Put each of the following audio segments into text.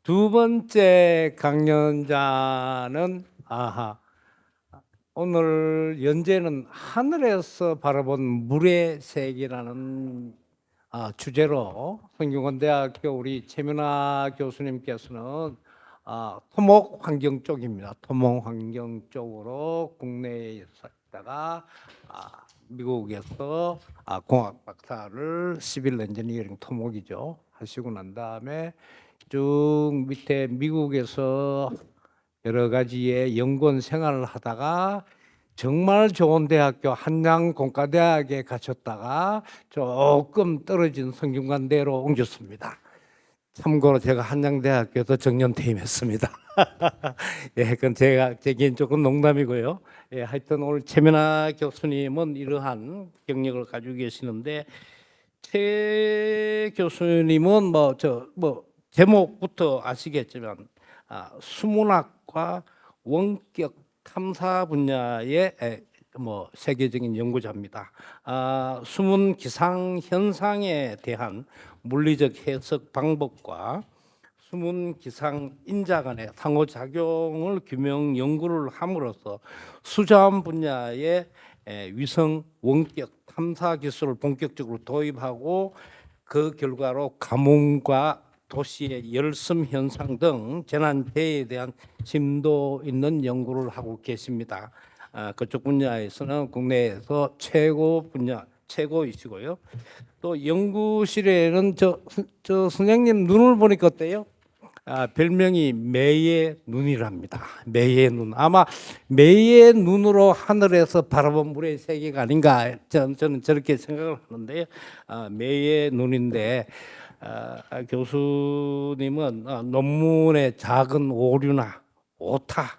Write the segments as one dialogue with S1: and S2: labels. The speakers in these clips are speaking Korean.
S1: 두 번째 강연자는 오늘 연재는 하늘에서 바라본 물의 세계라는 주제로 성균관대학교 우리 최민아 교수님께서는 토목 환경 쪽입니다. 토목 환경 쪽으로 국내에서 있다가 미국에서 공학 박사를 시빌 엔지니어링 토목이죠 하시고 난 다음에 쭉 밑에 미국에서 여러 가지의 연구원 생활을 하다가 정말 좋은 대학교 한양공과대학에 가셨다가 조금 떨어진 성균관대로 옮겼습니다. 참고로 제가 한양대학교에서 정년퇴임했습니다. 예, 그건 제 개인적인 농담이고요. 예, 하여튼 오늘 최민아 교수님은 이러한 경력을 가지고 계시는데 최 교수님은 제목부터 아시겠지만 수문학과 원격 탐사 분야의 세계적인 연구자입니다. 수문 기상 현상에 대한 물리적 해석 방법과 수문 기상 인자 간의 상호작용을 규명 연구를 함으로써 수자원 분야의 위성 원격 탐사 기술을 본격적으로 도입하고 그 결과로 가뭄과 도시의 열섬 현상 등 재난재해에 대한 심도 있는 연구를 하고 계십니다. 그쪽 분야에서는 국내에서 최고이시고요. 또 연구실에는 저 선생님 눈을 보니까 어때요? 별명이 매의 눈이랍니다. 매의 눈. 아마 매의 눈으로 하늘에서 바라본 물의 세계가 아닌가 저는 저렇게 생각을 하는데요. 매의 눈인데 교수님은 논문의 작은 오류나 오타,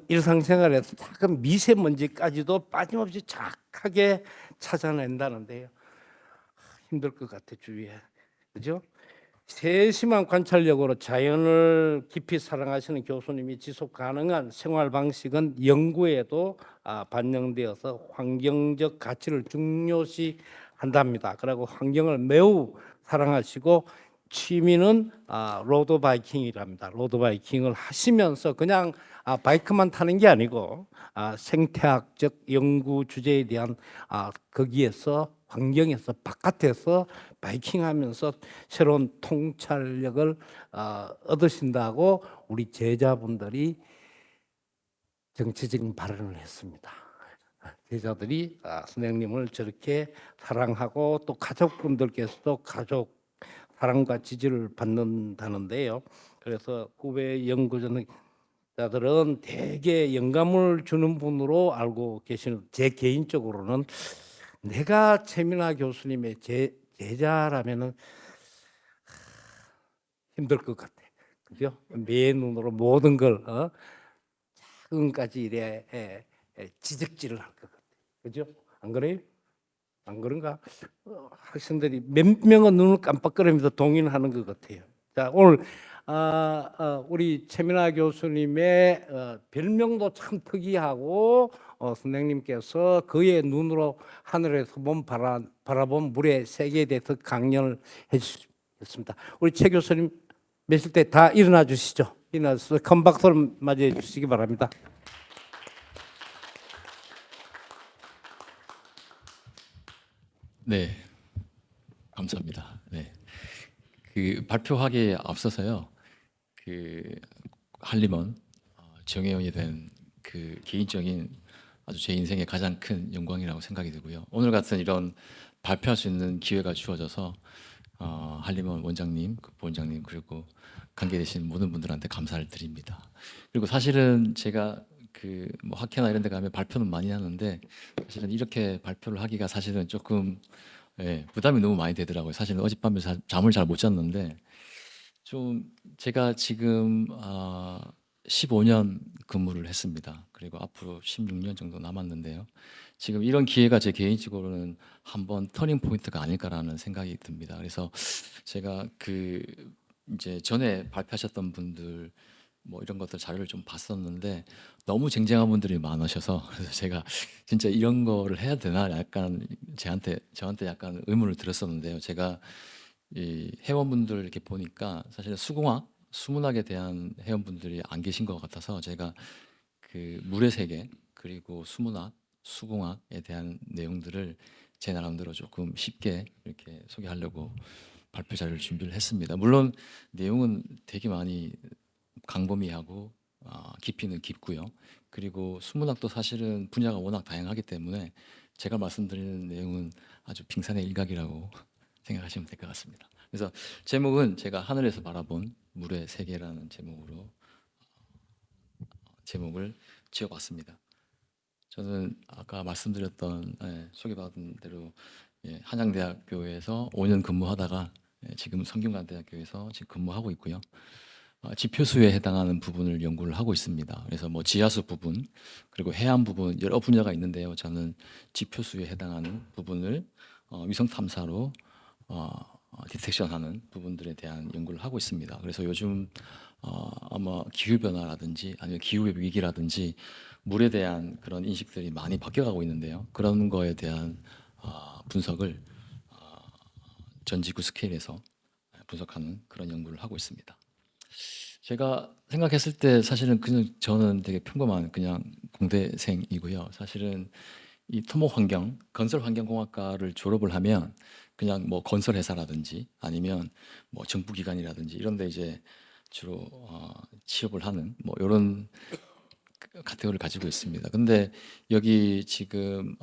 S1: 일상생활에서 작은 미세먼지까지도 빠짐없이 정확하게 찾아낸다는데요. 힘들 것 같아 주위에. 그죠? 세심한 관찰력으로 자연을 깊이 사랑하시는 교수님이 지속 가능한 생활 방식은 연구에도 반영되어서 환경적 가치를 중요시 한답니다. 그리고 환경을 매우 사랑하시고 취미는 로드 바이킹이랍니다. 로드 바이킹을 하시면서 그냥 바이크만 타는 게 아니고 생태학적 연구 주제에 대한 거기에서 환경에서 바깥에서 바이킹하면서 새로운 통찰력을 얻으신다고 우리 제자분들이 정치적인 발언을 했습니다. 제자들이 선생님을 저렇게 사랑하고 또 가족분들께서도 가족 사랑과 지지를 받는다는데요. 그래서 후배 연구자들은 대개 영감을 주는 분으로 알고 계시는 제 개인적으로는 내가 최민아 교수님의 제자라면은 힘들 것 같아. 그죠? 매 눈으로 모든 걸 작은까지 이래 지적질을 할 것 같아. 그죠? 안 그래요? 안 그런가? 학생들이 몇 명은 눈을 깜빡거리면서 동의하는 것 같아요. 자, 오늘 우리 최민아 교수님의 별명도 참 특이하고 선생님께서 그의 눈으로 하늘에서 바라본 물의 세계에 대해서 강연을 해주셨습니다. 우리 최 교수님 몇일 때 다 일어나 주시죠. 일어나서 큰 박수를 맞이해 주시기 바랍니다.
S2: 네, 감사합니다. 네, 그 발표하기에 앞서서요, 그 한림원 정회원이 된 그 개인적인 아주 제 인생의 가장 큰 영광이라고 생각이 들고요. 오늘 같은 이런 발표할 수 있는 기회가 주어져서 한림원 원장님, 부원장님 그리고 관계되신 모든 분들한테 감사를 드립니다. 그리고 사실은 제가 그 뭐 학회나 이런 데 가면 발표는 많이 하는데 사실은 이렇게 발표를 하기가 사실은 조금 부담이 너무 많이 되더라고요. 사실은 어젯밤에 잠을 잘 못 잤는데 좀 제가 지금 15년 근무를 했습니다. 그리고 앞으로 16년 정도 남았는데요. 지금 이런 기회가 제 개인적으로는 한번 터닝 포인트가 아닐까라는 생각이 듭니다. 그래서 제가 그 이제 전에 발표하셨던 분들 뭐 이런 것들 자료를 좀 봤었는데 너무 쟁쟁한 분들이 많으셔서 그래서 제가 진짜 이런 거를 해야 되나 약간 저한테 약간 의문을 들었었는데요. 제가 이 회원분들 이렇게 보니까 사실은 수공학, 수문학에 대한 회원분들이 안 계신 것 같아서 제가 그 물의 세계 그리고 수문학, 수공학에 대한 내용들을 제 나름대로 조금 쉽게 이렇게 소개하려고 발표 자료를 준비를 했습니다. 물론 내용은 되게 많이 광범위하고 깊이는 깊고요. 그리고 수문학도 사실은 분야가 워낙 다양하기 때문에 제가 말씀드리는 내용은 아주 빙산의 일각이라고 생각하시면 될 것 같습니다. 그래서 제목은 제가 하늘에서 바라본 물의 세계라는 제목을 지어봤습니다. 저는 아까 말씀드렸던 소개받은 대로 한양대학교에서 5년 근무하다가 지금 성균관대학교에서 지금 근무하고 있고요. 지표수에 해당하는 부분을 연구를 하고 있습니다. 그래서 뭐 지하수 부분 그리고 해안 부분 여러 분야가 있는데요. 저는 지표수에 해당하는 부분을 위성 탐사로 디텍션하는 부분들에 대한 연구를 하고 있습니다. 그래서 요즘 아마 기후 변화라든지 아니면 기후 위기라든지 물에 대한 그런 인식들이 많이 바뀌어가고 있는데요. 그런 거에 대한 분석을 전 지구 스케일에서 분석하는 그런 연구를 하고 있습니다. 제가 생각했을 때 사실은 그냥 저는 되게 평범한 그냥 공대생이고요. 사실은 이 토목 환경, 건설 환경공학과를 졸업을 하면 그냥 뭐 건설 회사라든지 아니면 뭐 정부 기관이라든지 이런 데 이제 주로 취업을 하는 뭐 이런 카테고리를 가지고 있습니다. 근데 여기 지금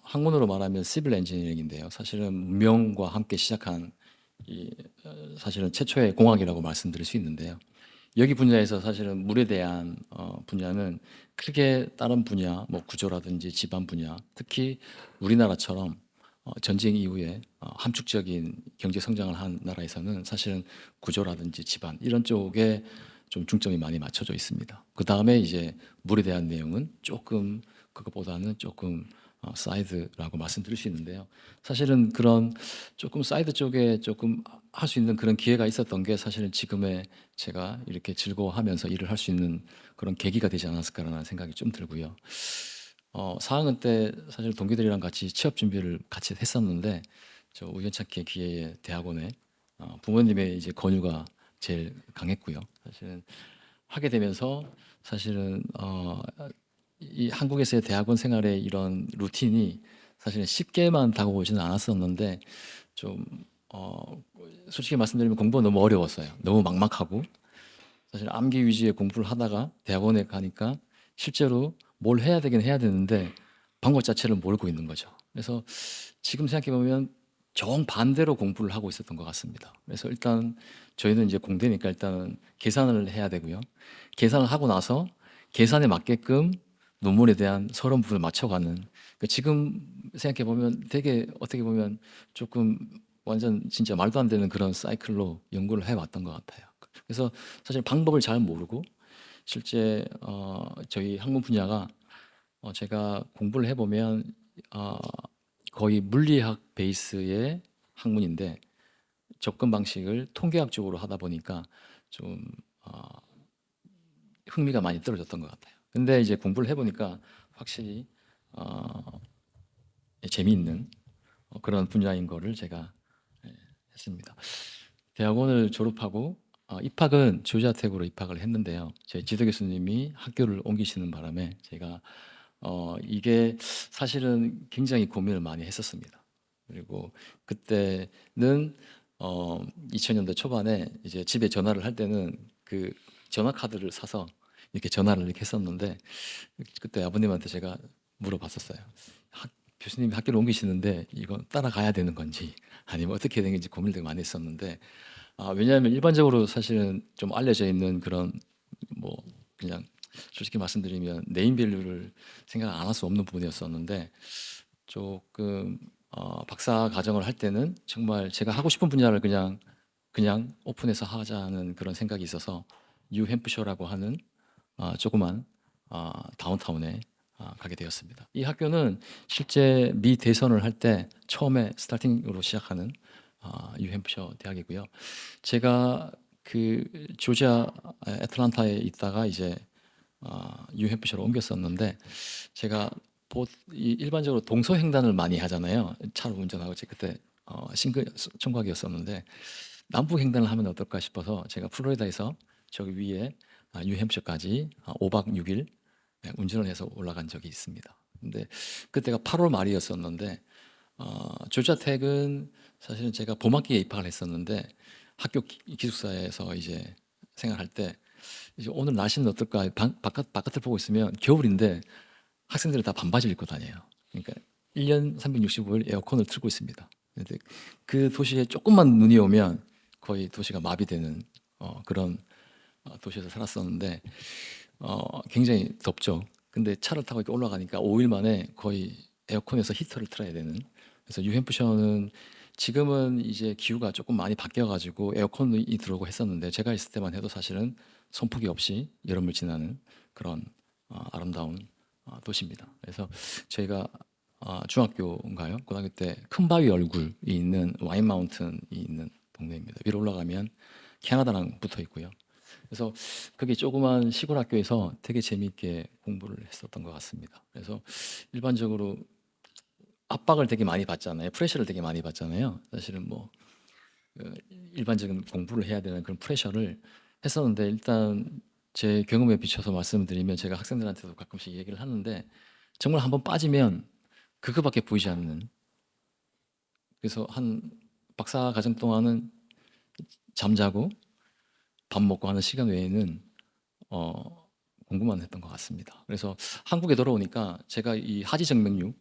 S2: 학문으로 말하면 시빌 엔지니어링인데요. 사실은 문명과 함께 시작한 이 사실은 최초의 공학이라고 말씀드릴 수 있는데요. 여기 분야에서 사실은 물에 대한 분야는 크게 다른 분야, 뭐 구조라든지 지방 분야, 특히 우리나라처럼 전쟁 이후에 함축적인 경제 성장을 한 나라에서는 사실은 구조라든지 지방 이런 쪽에 좀 중점이 많이 맞춰져 있습니다. 그 다음에 이제 물에 대한 내용은 조금 그것보다는 조금 사이드라고 말씀드릴 수 있는데요. 사실은 그런 조금 사이드 쪽에 조금 할 수 있는 그런 기회가 있었던 게 사실은 지금의 제가 이렇게 즐거워하면서 일을 할 수 있는 그런 계기가 되지 않았을까라는 생각이 좀 들고요. 4학년 때 사실 동기들이랑 같이 취업 준비를 같이 했었는데 저 우연찮게 기회에 대학원에 부모님의 이제 권유가 제일 강했고요. 사실은 하게 되면서 사실은 이 한국에서의 대학원 생활의 이런 루틴이 사실은 쉽게만 다가오지는 않았었는데 좀 솔직히 말씀드리면 공부가 너무 어려웠어요. 너무 막막하고 사실 암기 위주의 공부를 하다가 대학원에 가니까 실제로 뭘 해야 되긴 해야 되는데 방법 자체를 모르고 있는 거죠. 그래서 지금 생각해 보면 정반대로 공부를 하고 있었던 것 같습니다. 그래서 일단 저희는 이제 공대니까 일단은 계산을 해야 되고요. 계산을 하고 나서 계산에 맞게끔 논문에 대한 서론 부분을 맞춰가는 그러니까 지금 생각해 보면 되게 어떻게 보면 조금 완전 진짜 말도 안 되는 그런 사이클로 연구를 해왔던 것 같아요. 그래서 사실 방법을 잘 모르고 실제 저희 학문 분야가 제가 공부를 해보면 거의 물리학 베이스의 학문인데 접근 방식을 통계학적으로 하다 보니까 좀 흥미가 많이 떨어졌던 것 같아요. 근데 이제 공부를 해보니까 확실히 재미있는 그런 분야인 거를 제가 했습니다. 대학원을 졸업하고 입학은 조지아텍으로 입학을 했는데요. 제 지도 교수님이 학교를 옮기시는 바람에 제가 이게 사실은 굉장히 고민을 많이 했었습니다. 그리고 그때는 2000년대 초반에 이제 집에 전화를 할 때는 그 전화 카드를 사서 이렇게 전화를 이렇게 했었는데 그때 아버님한테 제가 물어봤었어요. 교수님이 학교를 옮기시는데 이거 따라가야 되는 건지 아니면 어떻게 되는 건지 고민을 되게 많이 했었는데 왜냐하면 일반적으로 사실은 좀 알려져 있는 그런 뭐 그냥 솔직히 말씀드리면 네임밸류를 생각 안 할 수 없는 부분이었었는데 조금 박사 과정을 할 때는 정말 제가 하고 싶은 분야를 그냥 오픈해서 하자는 그런 생각이 있어서 뉴햄프셔라고 하는 조그만 다운타운에 가게 되었습니다. 이 학교는 실제 미 대선을 할 때 처음에 스타팅으로 시작하는 뉴햄프셔 대학이고요. 제가 그 조지아 애틀란타에 있다가 이제 뉴햄프셔로 옮겼었는데 제가 일반적으로 동서횡단을 많이 하잖아요. 차로 운전하고 제가 그때 싱글 총각이었었는데 남북 횡단을 하면 어떨까 싶어서 제가 플로리다에서 저기 위에 뉴햄셔까지 5박 6일 운전을 해서 올라간 적이 있습니다. 근데 그때가 8월 말이었었는데 조지아텍은 사실은 제가 봄학기에 입학을 했었는데 학교 기숙사에서 이제 생활할 때 이제 오늘 날씨는 어떨까 바깥을 보고 있으면 겨울인데 학생들은 다 반바지를 입고 다녀요. 그러니까 1년 365일 에어컨을 틀고 있습니다. 근데 그 도시에 조금만 눈이 오면 거의 도시가 마비되는 그런 도시에서 살았었는데 굉장히 덥죠. 근데 차를 타고 이렇게 올라가니까 5일 만에 거의 에어컨에서 히터를 틀어야 되는. 그래서 뉴햄프셔는 지금은 이제 기후가 조금 많이 바뀌어가지고 에어컨이 들어오고 했었는데 제가 있을 때만 해도 사실은 선풍기 없이 여름을 지나는 그런 아름다운 도시입니다. 그래서 저희가 중학교인가요? 고등학교 때 큰 바위 얼굴이 있는 와인 마운틴이 있는 동네입니다. 위로 올라가면 캐나다랑 붙어 있고요. 그래서 그게 조그만 시골 학교에서 되게 재미있게 공부를 했었던 것 같습니다. 그래서 일반적으로 압박을 되게 많이 받잖아요. 프레셔를 되게 많이 받잖아요. 사실은 뭐 일반적인 공부를 해야 되는 그런 프레셔를 했었는데 일단 제 경험에 비춰서 말씀드리면 제가 학생들한테도 가끔씩 얘기를 하는데 정말 한번 빠지면 그거밖에 보이지 않는. 그래서 한 박사 과정 동안은 잠자고 밥 먹고 하는 시간 외에는 공부만 했던 것 같습니다. 그래서 한국에 돌아오니까 제가 이 하지정맥류의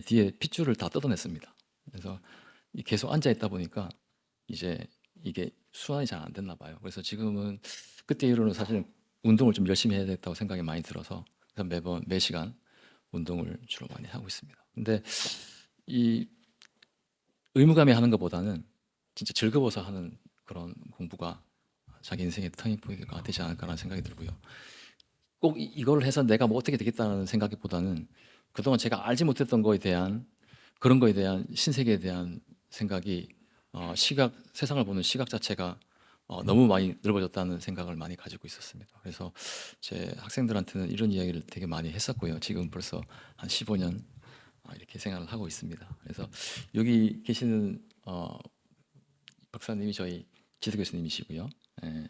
S2: 뒤에 핏줄을 다 뜯어냈습니다. 그래서 계속 앉아 있다 보니까 이제 이게 순환이 잘 안 됐나 봐요. 그래서 지금은 그때 이후로는 사실은 운동을 좀 열심히 해야 되겠다고 생각이 많이 들어서 그래서 매번 매 시간 운동을 주로 많이 하고 있습니다. 근데 이 의무감에 하는 것보다는 진짜 즐거워서 하는 그런 공부가 자기 인생의 터닝 포인트가 되지 않을까라는 생각이 들고요. 꼭 이걸 해서 내가 뭐 어떻게 되겠다는 생각보다는 그동안 제가 알지 못했던 거에 대한 그런 거에 대한 신세계에 대한 생각이 세상을 보는 시각 자체가 너무 많이 넓어졌다는 생각을 많이 가지고 있었습니다. 그래서 제 학생들한테는 이런 이야기를 되게 많이 했었고요. 지금 벌써 한 15년 이렇게 생활을 하고 있습니다. 그래서 여기 계시는 박사님이 저희 지도 교수님이시고요. 예,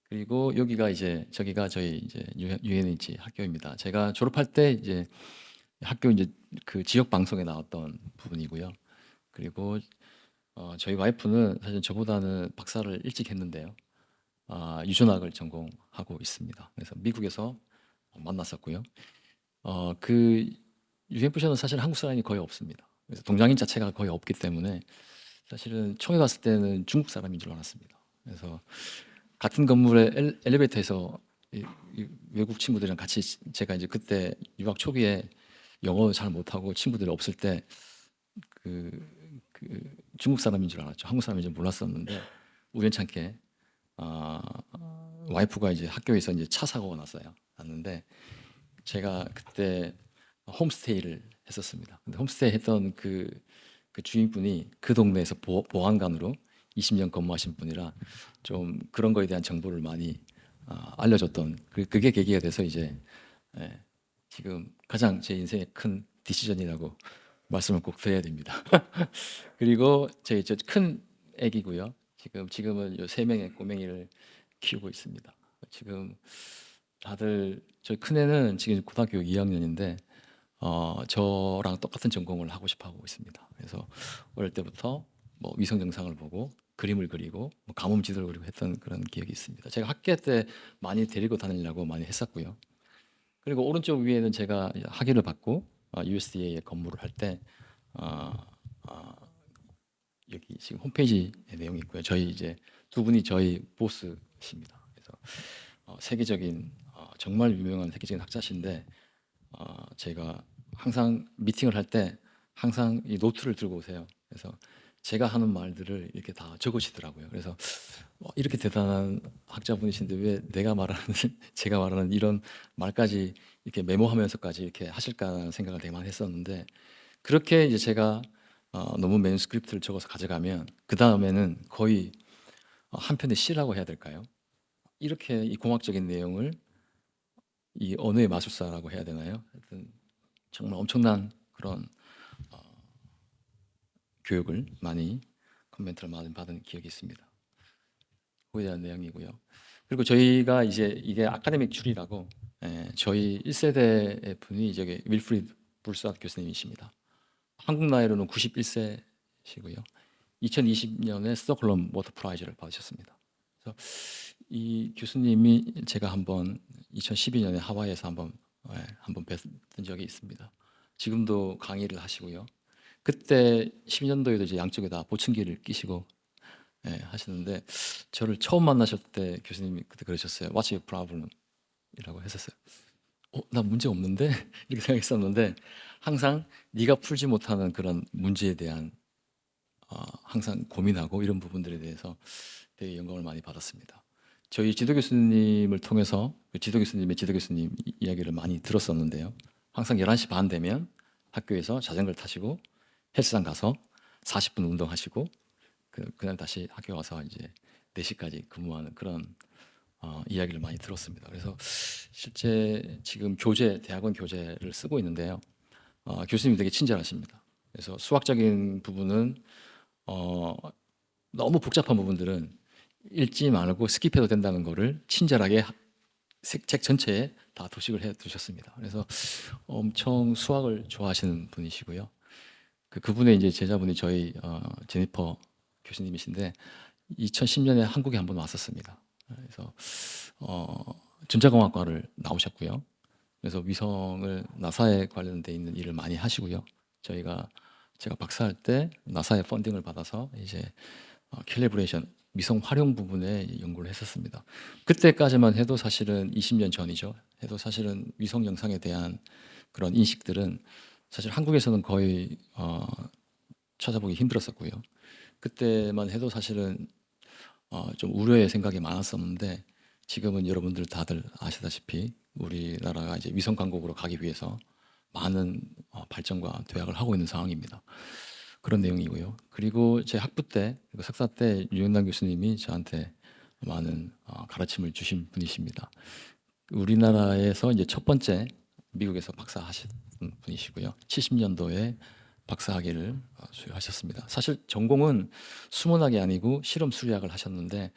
S2: 그리고 여기가 이제 저기가 저희 이제 UNH 학교입니다. 제가 졸업할 때 이제 학교 이제 그 지역 방송에 나왔던 부분이고요. 그리고 저희 와이프는 사실 저보다는 박사를 일찍 했는데요. 유전학을 전공하고 있습니다. 그래서 미국에서 만났었고요. 그 UMF셔는 사실 한국 사람이 거의 없습니다. 그래서 동양인 자체가 거의 없기 때문에 사실은 처음에 봤을 때는 중국 사람인 줄 알았습니다. 그래서 같은 건물에 엘리베이터에서 외국 친구들이랑 같이 제가 이제 그때 유학 초기에 영어 잘 못하고 친구들이 없을 때 그 중국 사람인 줄 알았죠. 한국 사람인 줄 몰랐었는데 우연찮게 아, 와이프가 이제 학교에서 이제 차 사고가 났는데 제가 그때 홈스테이를 했었습니다. 근데 홈스테이 했던 그 주인분이 그 동네에서 보안관으로 20년 근무하신 분이라 좀 그런 거에 대한 정보를 많이 알려줬던 그게 계기가 돼서 이제 예, 지금 가장 제 인생의 큰 디시전이라고 말씀을 꼭 드려야 됩니다. 그리고 저희 큰 애기고요. 지금은 요 세 명의 꼬맹이를 키우고 있습니다. 지금 다들 저희 큰 애는 지금 고등학교 2학년인데 저랑 똑같은 전공을 하고 싶어 하고 있습니다. 그래서 어릴 때부터 뭐 위성 영상을 보고 그림을 그리고 뭐 가뭄 지도를 그리고 했던 그런 기억이 있습니다. 제가 학교 때 많이 데리고 다니려고 많이 했었고요. 그리고 오른쪽 위에는 제가 학위를 받고 USDA에 근무를 할 때 여기 지금 홈페이지에 내용이 있고요. 저희 이제 두 분이 저희 보스십니다. 그래서 세계적인 정말 유명한 세계적인 학자신데 제가 항상 미팅을 할 때 항상 이 노트를 들고 오세요. 그래서 제가 하는 말들을 이렇게 다 적으시더라고요. 그래서 이렇게 대단한 학자분이신데 왜 내가 말하는 제가 말하는 이런 말까지 이렇게 메모하면서까지 이렇게 하실까라는 생각을 되게 많이 했었는데 그렇게 이제 제가 너무 매뉴스크립트를 적어서 가져가면 그 다음에는 거의 한 편의 시라고 해야 될까요? 이렇게 이 공학적인 내용을 이 언어의 마술사라고 해야 되나요? 하여튼 정말 엄청난 그런 교육을 많이 코멘트를 많이 받은 기억이 있습니다. 그에 대한 내용이고요. 그리고 저희가 이제 이게 아카데믹 줄이라고 저희 1세대의 분이 저기 윌프리드 불스앗 교수님이십니다. 한국 나이로는 91세시고요. 2020년에 스톡홀름 워터 프라이즈를 받으셨습니다. 그래서 이 교수님이 제가 한번 2012년에 하와이에서 한번 뵀던 적이 있습니다. 지금도 강의를 하시고요. 그때 10년도에도 이제 양쪽에다 보청기를 끼시고 하시는데 저를 처음 만나셨을 때 교수님이 그때 그러셨어요. What's your problem? 이라고 했었어요. 나 문제 없는데? 이렇게 생각했었는데 항상 네가 풀지 못하는 그런 문제에 대한 항상 고민하고 이런 부분들에 대해서 되게 영감을 많이 받았습니다. 저희 지도 교수님을 통해서 지도 교수님의 지도 교수님 이야기를 많이 들었었는데요. 항상 11시 반 되면 학교에서 자전거를 타시고 헬스장 가서 40분 운동하시고 그날 다시 학교 와서 이제 4시까지 근무하는 그런 이야기를 많이 들었습니다. 그래서 실제 지금 대학원 교재를 쓰고 있는데요. 교수님이 되게 친절하십니다. 그래서 수학적인 부분은 너무 복잡한 부분들은 읽지 말고 스킵해도 된다는 거를 친절하게 책 전체에 다 도식을 해 두셨습니다. 그래서 엄청 수학을 좋아하시는 분이시고요. 그분의 이제 제자분이 저희 제니퍼 교수님이신데 2010년에 한국에 한번 왔었습니다. 그래서 전자공학과를 나오셨고요. 그래서 위성을 나사에 관련돼 있는 일을 많이 하시고요. 제가 박사할 때 나사의 펀딩을 받아서 이제 캘리브레이션 위성 활용 부분에 연구를 했었습니다. 그때까지만 해도 사실은 20년 전이죠. 해도 사실은 위성 영상에 대한 그런 인식들은 사실 한국에서는 거의 찾아보기 힘들었었고요. 그때만 해도 사실은 좀 우려의 생각이 많았었는데 지금은 여러분들 다들 아시다시피 우리나라가 이제 위성 강국으로 가기 위해서 많은 발전과 도약을 하고 있는 상황입니다. 그런 내용이고요. 그리고 제 학부 때 그리고 석사 때 유영남 교수님이 저한테 많은 가르침을 주신 분이십니다. 우리나라에서 이제 첫 번째 미국에서 박사하신 분이시고요. 70년도에 박사학위를 수여하셨습니다. 사실 전공은 수문학이 아니고 실험 수리학을 하셨는데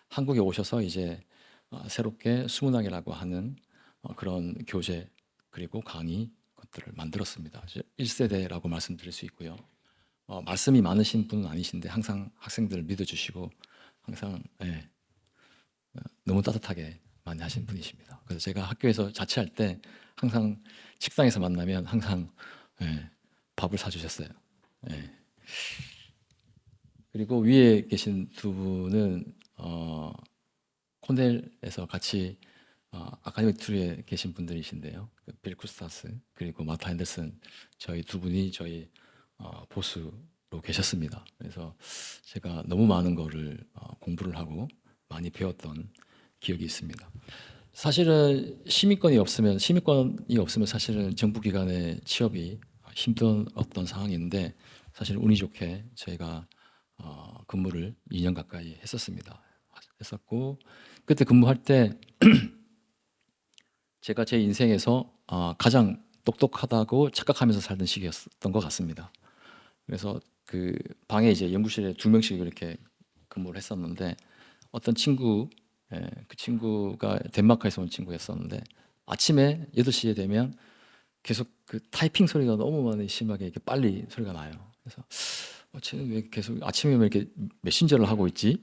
S2: 한국에 오셔서 이제 새롭게 수문학이라고 하는 그런 교재 그리고 강의 것들을 만들었습니다. 1세대라고 말씀드릴 수 있고요. 말씀이 많으신 분은 아니신데 항상 학생들을 믿어주시고 항상 너무 따뜻하게 많이 하신 분이십니다. 그래서 제가 학교에서 자취할 때 항상 식당에서 만나면 항상 밥을 사주셨어요. 그리고 위에 계신 두 분은 코넬에서 같이 아카데믹 툴에 계신 분들이신데요. 빌 쿠스타스 그리고 마타 핸더슨 저희 두 분이 저희 보수로 계셨습니다. 그래서 제가 너무 많은 거를 공부를 하고 많이 배웠던 기억이 있습니다. 사실은 시민권이 없으면 사실은 정부기관의 취업이 힘든 어떤 상황인데 사실 운이 좋게 저희가 근무를 2년 가까이 했었고 그때 근무할 때 제가 제 인생에서 가장 똑똑하다고 착각하면서 살던 시기였던 것 같습니다. 그래서 그 방에 이제 연구실에 2명씩 이렇게 근무를 했었는데 어떤 친구, 그 친구가 덴마크에서 온 친구였었는데 아침에 8시에 되면 계속 그 타이핑 소리가 너무 많이 심하게 이렇게 빨리 소리가 나요. 그래서 쟤는 왜 계속 아침에 왜 이렇게 메신저를 하고 있지?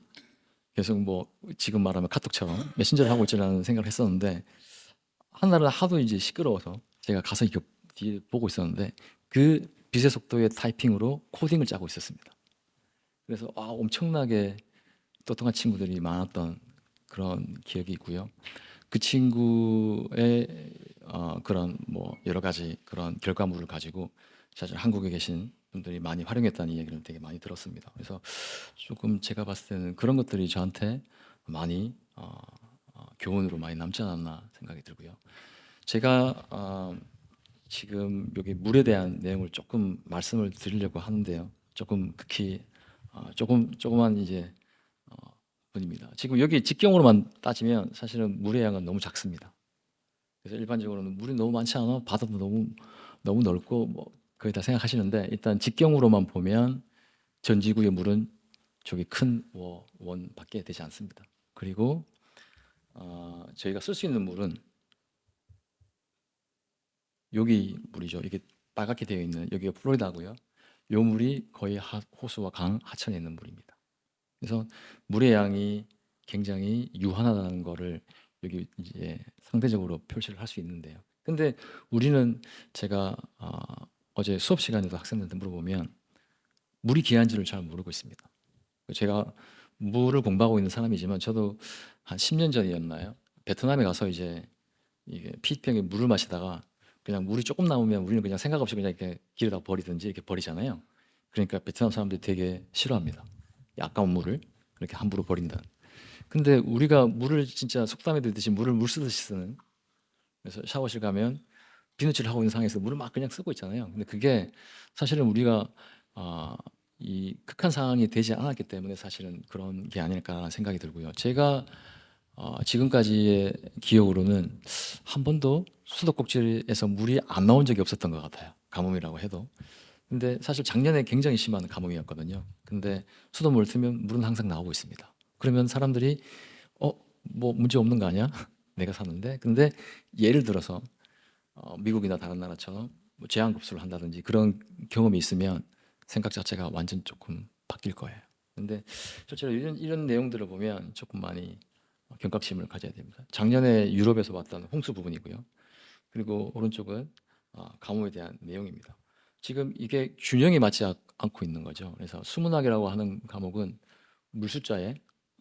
S2: 계속 뭐 지금 말하면 카톡처럼 메신저를 하고 있지라는 생각을 했었는데 하나는 하도 이제 시끄러워서 제가 가서 이렇게 뒤에 보고 있었는데 그 빛의 속도의 타이핑으로 코딩을 짜고 있었습니다. 그래서 엄청나게 똑똑한 친구들이 많았던 그런 기억이 있고요. 그 친구의 그런 뭐 여러 가지 그런 결과물을 가지고 사실 한국에 계신 분들이 많이 활용했다는 얘기를 되게 많이 들었습니다. 그래서 조금 제가 봤을 때는 그런 것들이 저한테 많이 교훈으로 많이 남지 않았나 생각이 들고요. 제가 지금 여기 물에 대한 내용을 조금 말씀을 드리려고 하는데요. 조금 극히 조그만 이제 분입니다. 지금 여기 직경으로만 따지면 사실은 물의 양은 너무 작습니다. 그래서 일반적으로는 물이 너무 많지 않아 바다도 너무 넓고 뭐 거의 다 생각하시는데 일단 직경으로만 보면 전 지구의 물은 저기 큰 원밖에 되지 않습니다. 그리고 저희가 쓸 수 있는 물은 여기 물이죠. 이게 빨갛게 되어 있는 여기가 플로리다고요. 이 물이 거의 호수와 강 하천에 있는 물입니다. 그래서 물의 양이 굉장히 유한하다는 거를 여기 이제 상대적으로 표시를 할 수 있는데요. 근데 우리는 제가 어제 수업 시간에도 학생들한테 물어보면 물이 귀한지를 잘 모르고 있습니다. 제가 물을 공부하고 있는 사람이지만 저도 한 10년 전이었나요? 베트남에 가서 이제 이게 피트병에 물을 마시다가 그냥 물이 조금 남으면 우리는 그냥 생각 없이 그냥 이렇게 길에다 버리든지 이렇게 버리잖아요. 그러니까 베트남 사람들이 되게 싫어합니다. 이 아까운 물을 그렇게 함부로 버린다. 근데 우리가 물을 진짜 속담에 듣듯이 물을 물 쓰듯이 쓰는, 그래서 샤워실 가면 비누칠 하고 있는 상황에서 물을 막 그냥 쓰고 있잖아요. 근데 그게 사실은 우리가 이 극한 상황이 되지 않았기 때문에 사실은 그런 게 아닐까라는 생각이 들고요. 제가 지금까지의 기억으로는 한 번도 수도꼭지에서 물이 안 나온 적이 없었던 것 같아요. 가뭄이라고 해도. 근데 사실 작년에 굉장히 심한 가뭄이었거든요. 근데 수돗물을 틀면 물은 항상 나오고 있습니다. 그러면 사람들이 뭐 문제 없는 거 아니야? 내가 사는데. 근데 예를 들어서 미국이나 다른 나라처럼 뭐 제한급수를 한다든지 그런 경험이 있으면 생각 자체가 완전 조금 바뀔 거예요. 근데 실제로 이런 내용들을 보면 조금 많이 경각심을 가져야 됩니다. 작년에 유럽에서 봤던 홍수 부분이고요. 그리고 오른쪽은 가뭄에 대한 내용입니다. 지금 이게 균형이 맞지 않고 있는 거죠. 그래서 수문학이라고 하는 과목은 물숫자에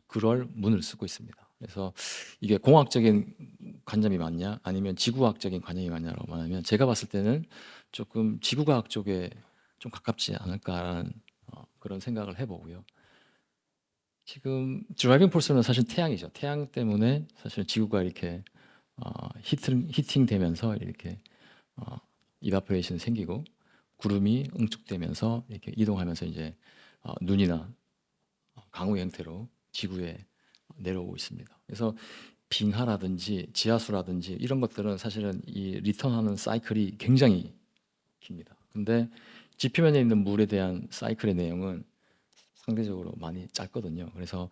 S2: 그럴 문을 쓰고 있습니다. 그래서 이게 공학적인 관점이 맞냐 아니면 지구과학적인 관점이 맞냐라고 말하면 제가 봤을 때는 조금 지구과학 쪽에 좀 가깝지 않을까라는 그런 생각을 해보고요. 지금 드라이빙 포스는 사실 태양이죠. 태양 때문에 사실 지구가 이렇게 히팅 되면서 이렇게 이바포레이션 생기고 구름이 응축되면서 이렇게 이동하면서 이제 눈이나 강우 형태로 지구에 내려오고 있습니다. 그래서 빙하라든지 지하수라든지 이런 것들은 사실은 이 리턴하는 사이클이 굉장히 깁니다. 근데 지표면에 있는 물에 대한 사이클의 내용은 상대적으로 많이 짧거든요. 그래서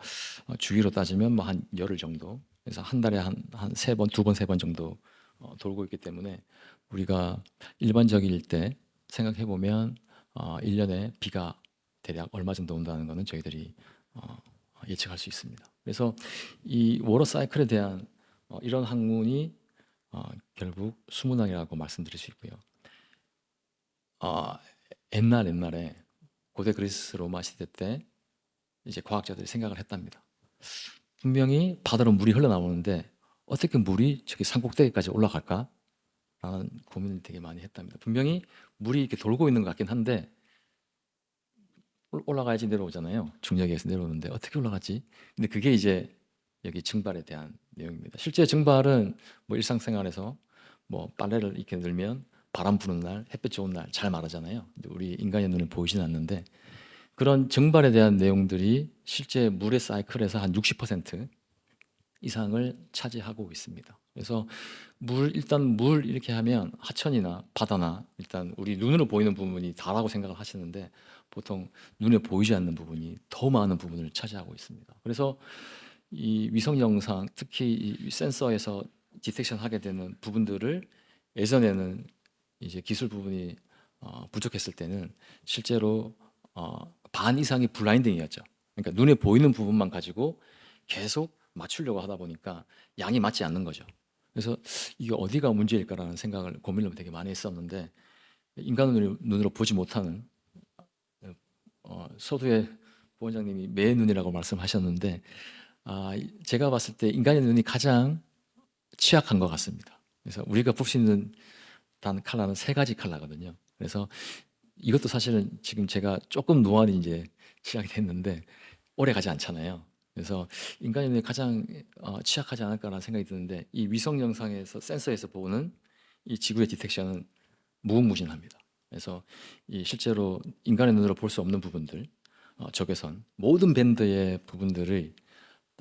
S2: 주기로 따지면 뭐 한 열흘 정도. 그래서 한 달에 한 세 번, 두 번, 세 번 정도 돌고 있기 때문에 우리가 일반적일 때 생각해 보면 1년에 비가 대략 얼마 정도 온다는 것은 저희들이 예측할 수 있습니다. 그래서 이 워터 사이클에 대한 이런 학문이 결국 수문학이라고 말씀드릴 수 있고요. 옛날에 고대 그리스 로마 시대 때 이제 과학자들이 생각을 했답니다. 분명히 바다로 물이 흘러나오는데 어떻게 물이 저기 산 꼭대기까지 올라갈까? 라는 고민을 되게 많이 했답니다. 분명히 물이 이렇게 돌고 있는 것 같긴 한데 올라가야지 내려오잖아요. 중력에서 내려오는데 어떻게 올라가지? 근데 그게 이제 여기 증발에 대한 내용입니다. 실제 증발은 뭐 일상생활에서 뭐 빨래를 이렇게 넣으면 바람 부는 날, 햇볕 좋은 날 잘 마르잖아요. 근데 우리 인간의 눈에 보이지는 않는데 그런 증발에 대한 내용들이 실제 물의 사이클에서 한 60% 이상을 차지하고 있습니다. 그래서 일단 물 이렇게 하면 하천이나 바다나 일단 우리 눈으로 보이는 부분이 다라고 생각을 하시는데 보통 눈에 보이지 않는 부분이 더 많은 부분을 차지하고 있습니다. 그래서 이 위성 영상, 특히 이 센서에서 디텍션 하게 되는 부분들을 예전에는 이제 기술 부분이 부족했을 때는 실제로 반 이상이 블라인딩이었죠. 그러니까 눈에 보이는 부분만 가지고 계속 맞추려고 하다 보니까 양이 맞지 않는 거죠. 그래서 이게 어디가 문제일까라는 생각을 고민을 되게 많이 했었는데 인간 눈으로 보지 못하는 서두에 부원장님이 매의 눈이라고 말씀하셨는데 제가 봤을 때 인간의 눈이 가장 취약한 것 같습니다. 그래서 우리가 볼 수 있는 단 컬러는 세 가지 컬러거든요. 그래서 이것도 사실은 지금 제가 조금 노안이 이제 시작이 됐는데 오래 가지 않잖아요. 그래서 인간의 눈이 가장 취약하지 않을까라는 생각이 드는데 이 위성 영상에서 센서에서 보는 이 지구의 디텍션은 무궁무진합니다. 그래서 이 실제로 인간의 눈으로 볼 수 없는 부분들, 적외선 모든 밴드의 부분들을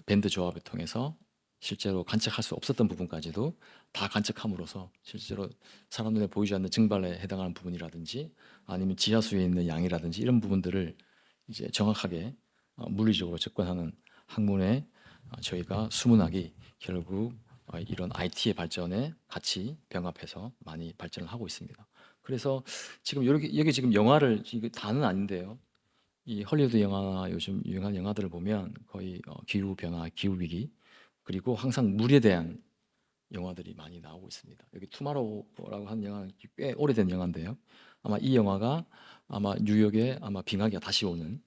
S2: 밴드 조합을 통해서 실제로 관측할 수 없었던 부분까지도 다 관측함으로써 실제로 사람 눈에 보이지 않는 증발에 해당하는 부분이라든지 아니면 지하수에 있는 양이라든지 이런 부분들을 이제 정확하게 물리적으로 접근하는 학문에 저희가 수문학이 결국 이런 IT의 발전에 같이 병합해서 많이 발전을 하고 있습니다. 그래서 지금 여기 지금 영화를 이거 다는 아닌데요. 이 헐리우드 영화나 요즘 유행하는 영화들을 보면 거의 기후 변화, 기후 위기 그리고 항상 물에 대한 영화들이 많이 나오고 있습니다. 여기 투마로우라고 하는 영화는 꽤 오래된 영화인데요. 아마 이 영화가 아마 뉴욕에 아마 빙하기가 다시 오는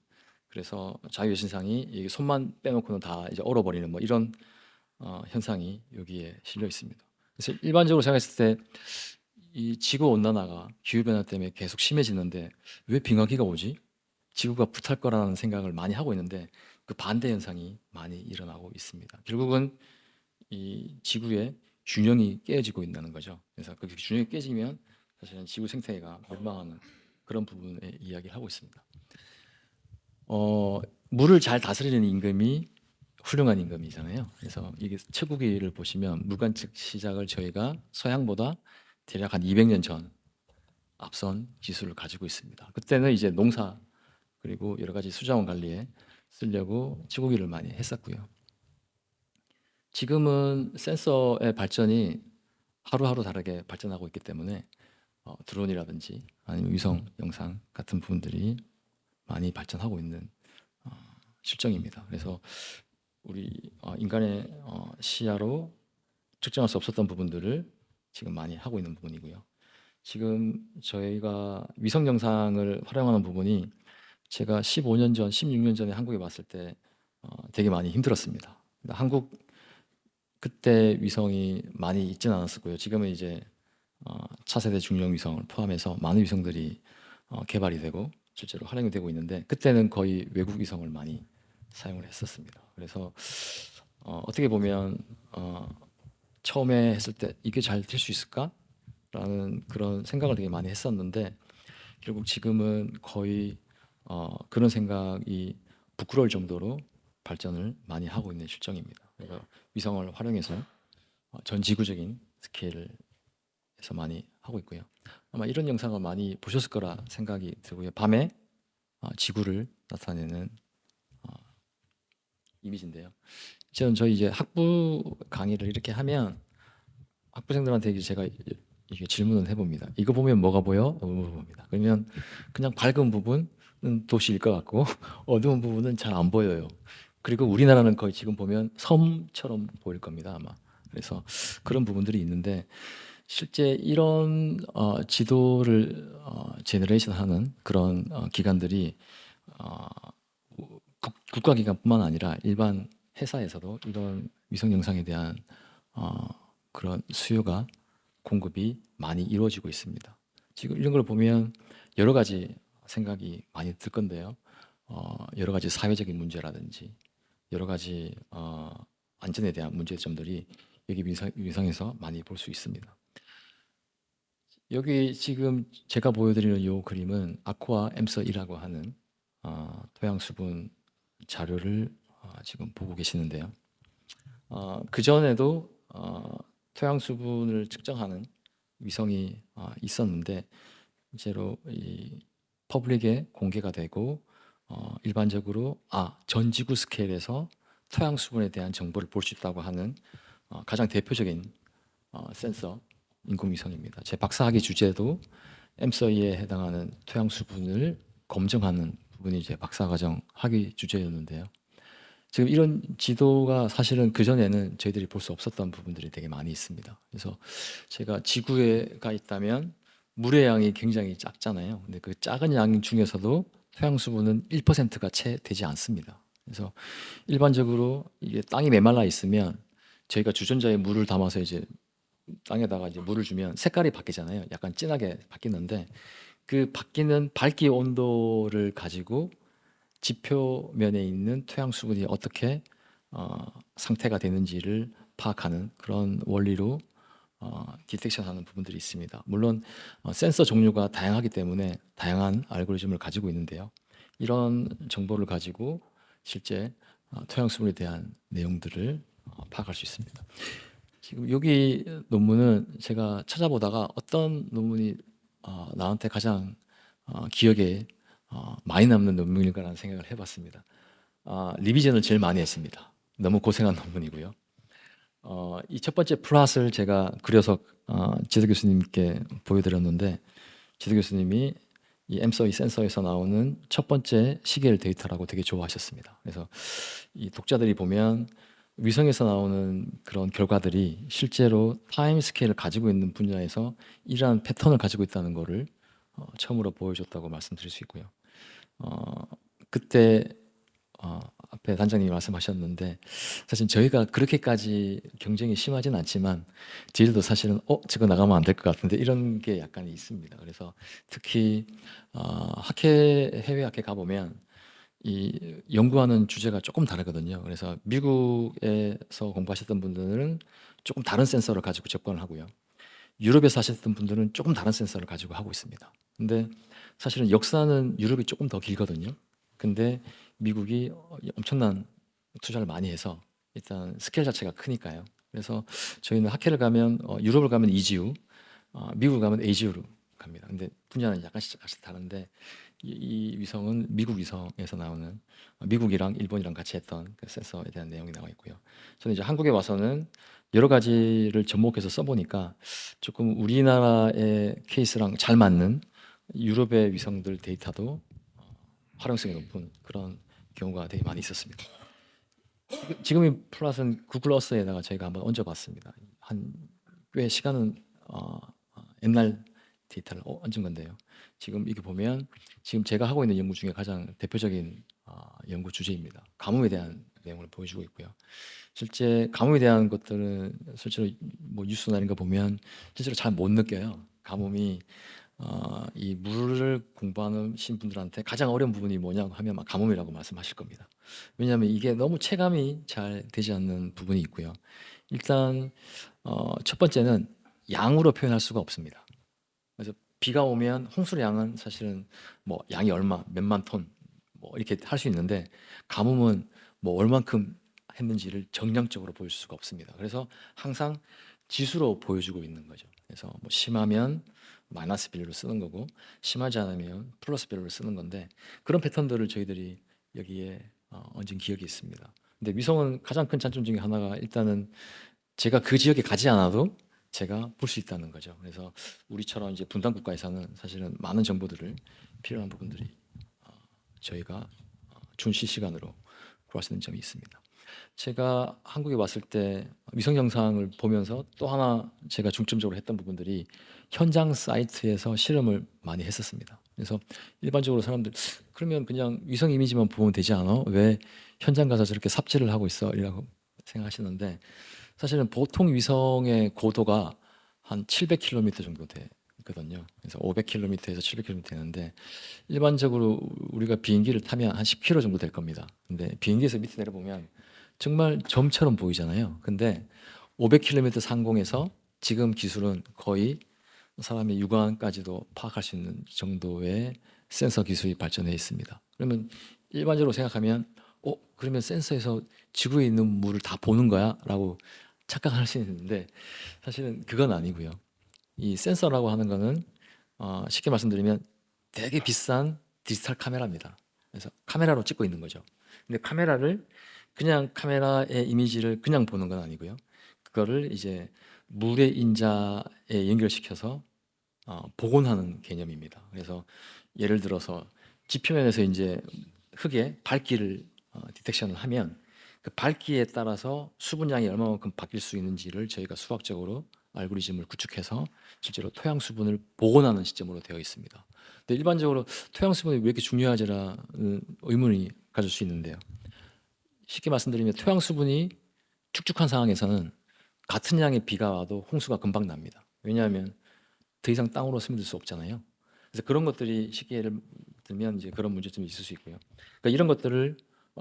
S2: 그래서 자유여신상이 이 손만 빼놓고는 다 이제 얼어버리는 뭐 이런 현상이 여기에 실려 있습니다. 그래서 일반적으로 생각했을 때 이 지구 온난화가 기후 변화 때문에 계속 심해지는데 왜 빙하기가 오지? 지구가 불탈 거라는 생각을 많이 하고 있는데 그 반대 현상이 많이 일어나고 있습니다. 결국은 이 지구의 균형이 깨지고 있다는 거죠. 그래서 그 균형이 깨지면 사실은 지구 생태계가 멸망하는 그런 부분의 이야기를 하고 있습니다. 물을 잘 다스리는 임금이 훌륭한 임금이잖아요. 그래서 이게 채국기를 보시면 물관측 시작을 저희가 서양보다 대략 한 200년 전 앞선 기술을 가지고 있습니다. 그때는 이제 농사 그리고 여러 가지 수자원 관리에 쓰려고 채국기를 많이 했었고요. 지금은 센서의 발전이 하루하루 다르게 발전하고 있기 때문에 드론이라든지 아니면 위성 영상 같은 부분들이 많이 발전하고 있는 실정입니다. 그래서 우리 인간의 시야로 측정할 수 없었던 부분들을 지금 많이 하고 있는 부분이고요. 지금 저희가 위성 영상을 활용하는 부분이 제가 15년 전, 16년 전에 한국에 왔을 때 되게 많이 힘들었습니다. 한국 그때 위성이 많이 있지는 않았었고요. 지금은 이제 차세대 중형 위성을 포함해서 많은 위성들이 개발이 되고 실제로 활용이 되고 있는데 그때는 거의 외국 위성을 많이 사용을 했었습니다. 그래서 어떻게 보면 처음에 했을 때 이게 잘 될 수 있을까라는 그런 생각을 되게 많이 했었는데 결국 지금은 거의 그런 생각이 부끄러울 정도로 발전을 많이 하고 있는 실정입니다. 그래서 위성을 활용해서 전 지구적인 스케일에서 많이 하고 있고요. 아마 이런 영상을 많이 보셨을 거라 생각이 들고요. 밤에 지구를 나타내는 이미지인데요. 저희 이제 학부 강의를 이렇게 하면 학부생들한테 이제 제가 이게 질문을 해봅니다. 이거 보면 뭐가 보여? 물어봅니다. 그러면 그냥 밝은 부분은 도시일 것 같고 어두운 부분은 잘 안 보여요. 그리고 우리나라는 거의 지금 보면 섬처럼 보일 겁니다, 아마. 그래서 그런 부분들이 있는데 실제 이런 지도를 제너레이션하는 그런 기관들이 어, 국가기관뿐만 아니라 일반 회사에서도 이런 위성 영상에 대한 그런 수요가 공급이 많이 이루어지고 있습니다. 지금 이런 걸 보면 여러 가지 생각이 많이 들 건데요. 여러 가지 사회적인 문제라든지 여러 가지 안전에 대한 문제점들이 여기 위성에서 많이 볼 수 있습니다. 여기 지금 제가 보여드리는 이 그림은 아쿠아 엠서1이라고 하는 토양 수분 자료를 지금 보고 계시는데요. 그 전에도 토양 수분을 측정하는 위성이 있었는데 실제로 이 퍼블릭에 공개가 되고 일반적으로 전 지구 스케일에서 토양 수분에 대한 정보를 볼 수 있다고 하는 가장 대표적인 센서 인공위성입니다. 제 박사학위 주제도 엠서이에 해당하는 토양 수분을 검증하는 부분이 제 박사과정 학위 주제였는데요. 지금 이런 지도가 사실은 그전에는 저희들이 볼 수 없었던 부분들이 되게 많이 있습니다. 그래서 제가 지구에가 있다면 물의 양이 굉장히 작잖아요. 근데 그 작은 양 중에서도 토양 수분은 1%가 채 되지 않습니다. 그래서 일반적으로 이게 땅이 메말라 있으면 저희가 주전자에 물을 담아서 이제 땅에다가 이제 물을 주면 색깔이 바뀌잖아요. 약간 진하게 바뀌는데 그 바뀌는 밝기 온도를 가지고 지표면에 있는 토양 수분이 어떻게 상태가 되는지를 파악하는 그런 원리로 디텍션하는 부분들이 있습니다. 물론 센서 종류가 다양하기 때문에 다양한 알고리즘을 가지고 있는데요. 이런 정보를 가지고 실제 토양 수분에 대한 내용들을 파악할 수 있습니다. 지금 여기 논문은 제가 찾아보다가 어떤 논문이 나한테 가장 기억에 많이 남는 논문일까라는 생각을 해봤습니다. 리비전을 제일 많이 했습니다. 너무 고생한 논문이고요. 이 첫 번째 플롯을 제가 그려서 지도 교수님께 보여드렸는데 지도 교수님이 이 엠서이 센서에서 나오는 첫 번째 시계열 데이터라고 되게 좋아하셨습니다. 그래서 이 독자들이 보면 위성에서 나오는 그런 결과들이 실제로 타임 스케일을 가지고 있는 분야에서 이러한 패턴을 가지고 있다는 것을 처음으로 보여줬다고 말씀드릴 수 있고요. 그때 앞에 단장님이 말씀하셨는데 사실 저희가 그렇게까지 경쟁이 심하진 않지만 저희들도 사실은 저거 나가면 안 될 것 같은데 이런 게 약간 있습니다. 그래서 특히 해외 학회 가보면 이 연구하는 주제가 조금 다르거든요. 그래서 미국에서 공부하셨던 분들은 조금 다른 센서를 가지고 접근을 하고요. 유럽에서 하셨던 분들은 조금 다른 센서를 가지고 하고 있습니다. 근데 사실은 역사는 유럽이 조금 더 길거든요. 근데 미국이 엄청난 투자를 많이 해서 일단 스케일 자체가 크니까요. 그래서 저희는 학회를 가면 유럽을 가면 이지우, 미국을 가면 에이지우로 갑니다. 근데 분야는 약간씩 다른데 이 위성은 미국 위성에서 나오는 미국이랑 일본이랑 같이 했던 그 센서에 대한 내용이 나와 있고요. 저는 이제 한국에 와서는 여러 가지를 접목해서 써보니까 조금 우리나라의 케이스랑 잘 맞는 유럽의 위성들 데이터도 활용성이 높은 그런 경우가 되게 많이 있었습니다. 지금 이 플랫은 구글 어스에다가 저희가 한번 얹어봤습니다. 한 꽤 시간은 옛날 데이터를 얹은 건데요. 지금 이게 보면 지금 제가 하고 있는 연구 중에 가장 대표적인 연구 주제입니다. 가뭄에 대한 내용을 보여주고 있고요. 실제 가뭄에 대한 것들은 실제로 뭐 뉴스나 이런 거 보면 실제로 잘 못 느껴요. 가뭄이 이 물을 공부하는 분들한테 가장 어려운 부분이 뭐냐고 하면 막 가뭄이라고 말씀하실 겁니다. 왜냐하면 이게 너무 체감이 잘 되지 않는 부분이 있고요. 일단 첫 번째는 양으로 표현할 수가 없습니다. 그래서 비가 오면 홍수의 양은 사실은 뭐 양이 얼마, 몇만 톤, 뭐 이렇게 할 수 있는데 가뭄은 뭐 얼만큼 했는지를 정량적으로 보여줄 수가 없습니다. 그래서 항상 지수로 보여주고 있는 거죠. 그래서 뭐 심하면 마이너스 비율로 쓰는 거고 심하지 않으면 플러스 비율로 쓰는 건데 그런 패턴들을 저희들이 여기에 얹은 기억이 있습니다. 근데 위성은 가장 큰 장점 중에 하나가 일단은 제가 그 지역에 가지 않아도 제가 볼 수 있다는 거죠. 그래서 우리처럼 이제 분단 국가에서는 사실은 많은 정보들을 필요한 부분들이 저희가 준실시간으로 구할 수 있는 점이 있습니다. 제가 한국에 왔을 때 위성 영상을 보면서 또 하나 제가 중점적으로 했던 부분들이 현장 사이트에서 실험을 많이 했었습니다. 그래서 일반적으로 사람들 그러면 그냥 위성 이미지만 보면 되지 않아? 왜 현장 가서 저렇게 삽질을 하고 있어? 이라고 생각하시는데 사실은 보통 위성의 고도가 한 700km 정도 되거든요. 그래서 500km에서 700km 되는데 일반적으로 우리가 비행기를 타면 한 10km 정도 될 겁니다. 근데 비행기에서 밑에 내려보면 정말 점처럼 보이잖아요. 근데 500km 상공에서 지금 기술은 거의 사람의 육안까지도 파악할 수 있는 정도의 센서 기술이 발전해 있습니다. 그러면 일반적으로 생각하면 그러면 센서에서 지구에 있는 물을 다 보는 거야? 라고 착각할 수 있는데 사실은 그건 아니고요. 이 센서라고 하는 거는 쉽게 말씀드리면 되게 비싼 디지털 카메라입니다. 그래서 카메라로 찍고 있는 거죠. 근데 카메라를 그냥 카메라의 이미지를 그냥 보는 건 아니고요. 그거를 이제 물의 인자에 연결시켜서 복원하는 개념입니다. 그래서 예를 들어서 지표면에서 이제 흙에 밝기를 디텍션을 하면 그 밝기에 따라서 수분량이 얼마만큼 바뀔 수 있는지를 저희가 수학적으로 알고리즘을 구축해서 실제로 토양 수분을 복원하는 시점으로 되어 있습니다. 근데 일반적으로 토양 수분이 왜 이렇게 중요하지라는 의문이 가질 수 있는데요. 쉽게 말씀드리면 토양 수분이 축축한 상황에서는 같은 양의 비가 와도 홍수가 금방 납니다. 왜냐하면 더 이상 땅으로 스며들 수 없잖아요. 그래서 그런 것들이 쉽게 예를 들면 이제 그런 문제점이 있을 수 있고요. 그러니까 이런 것들을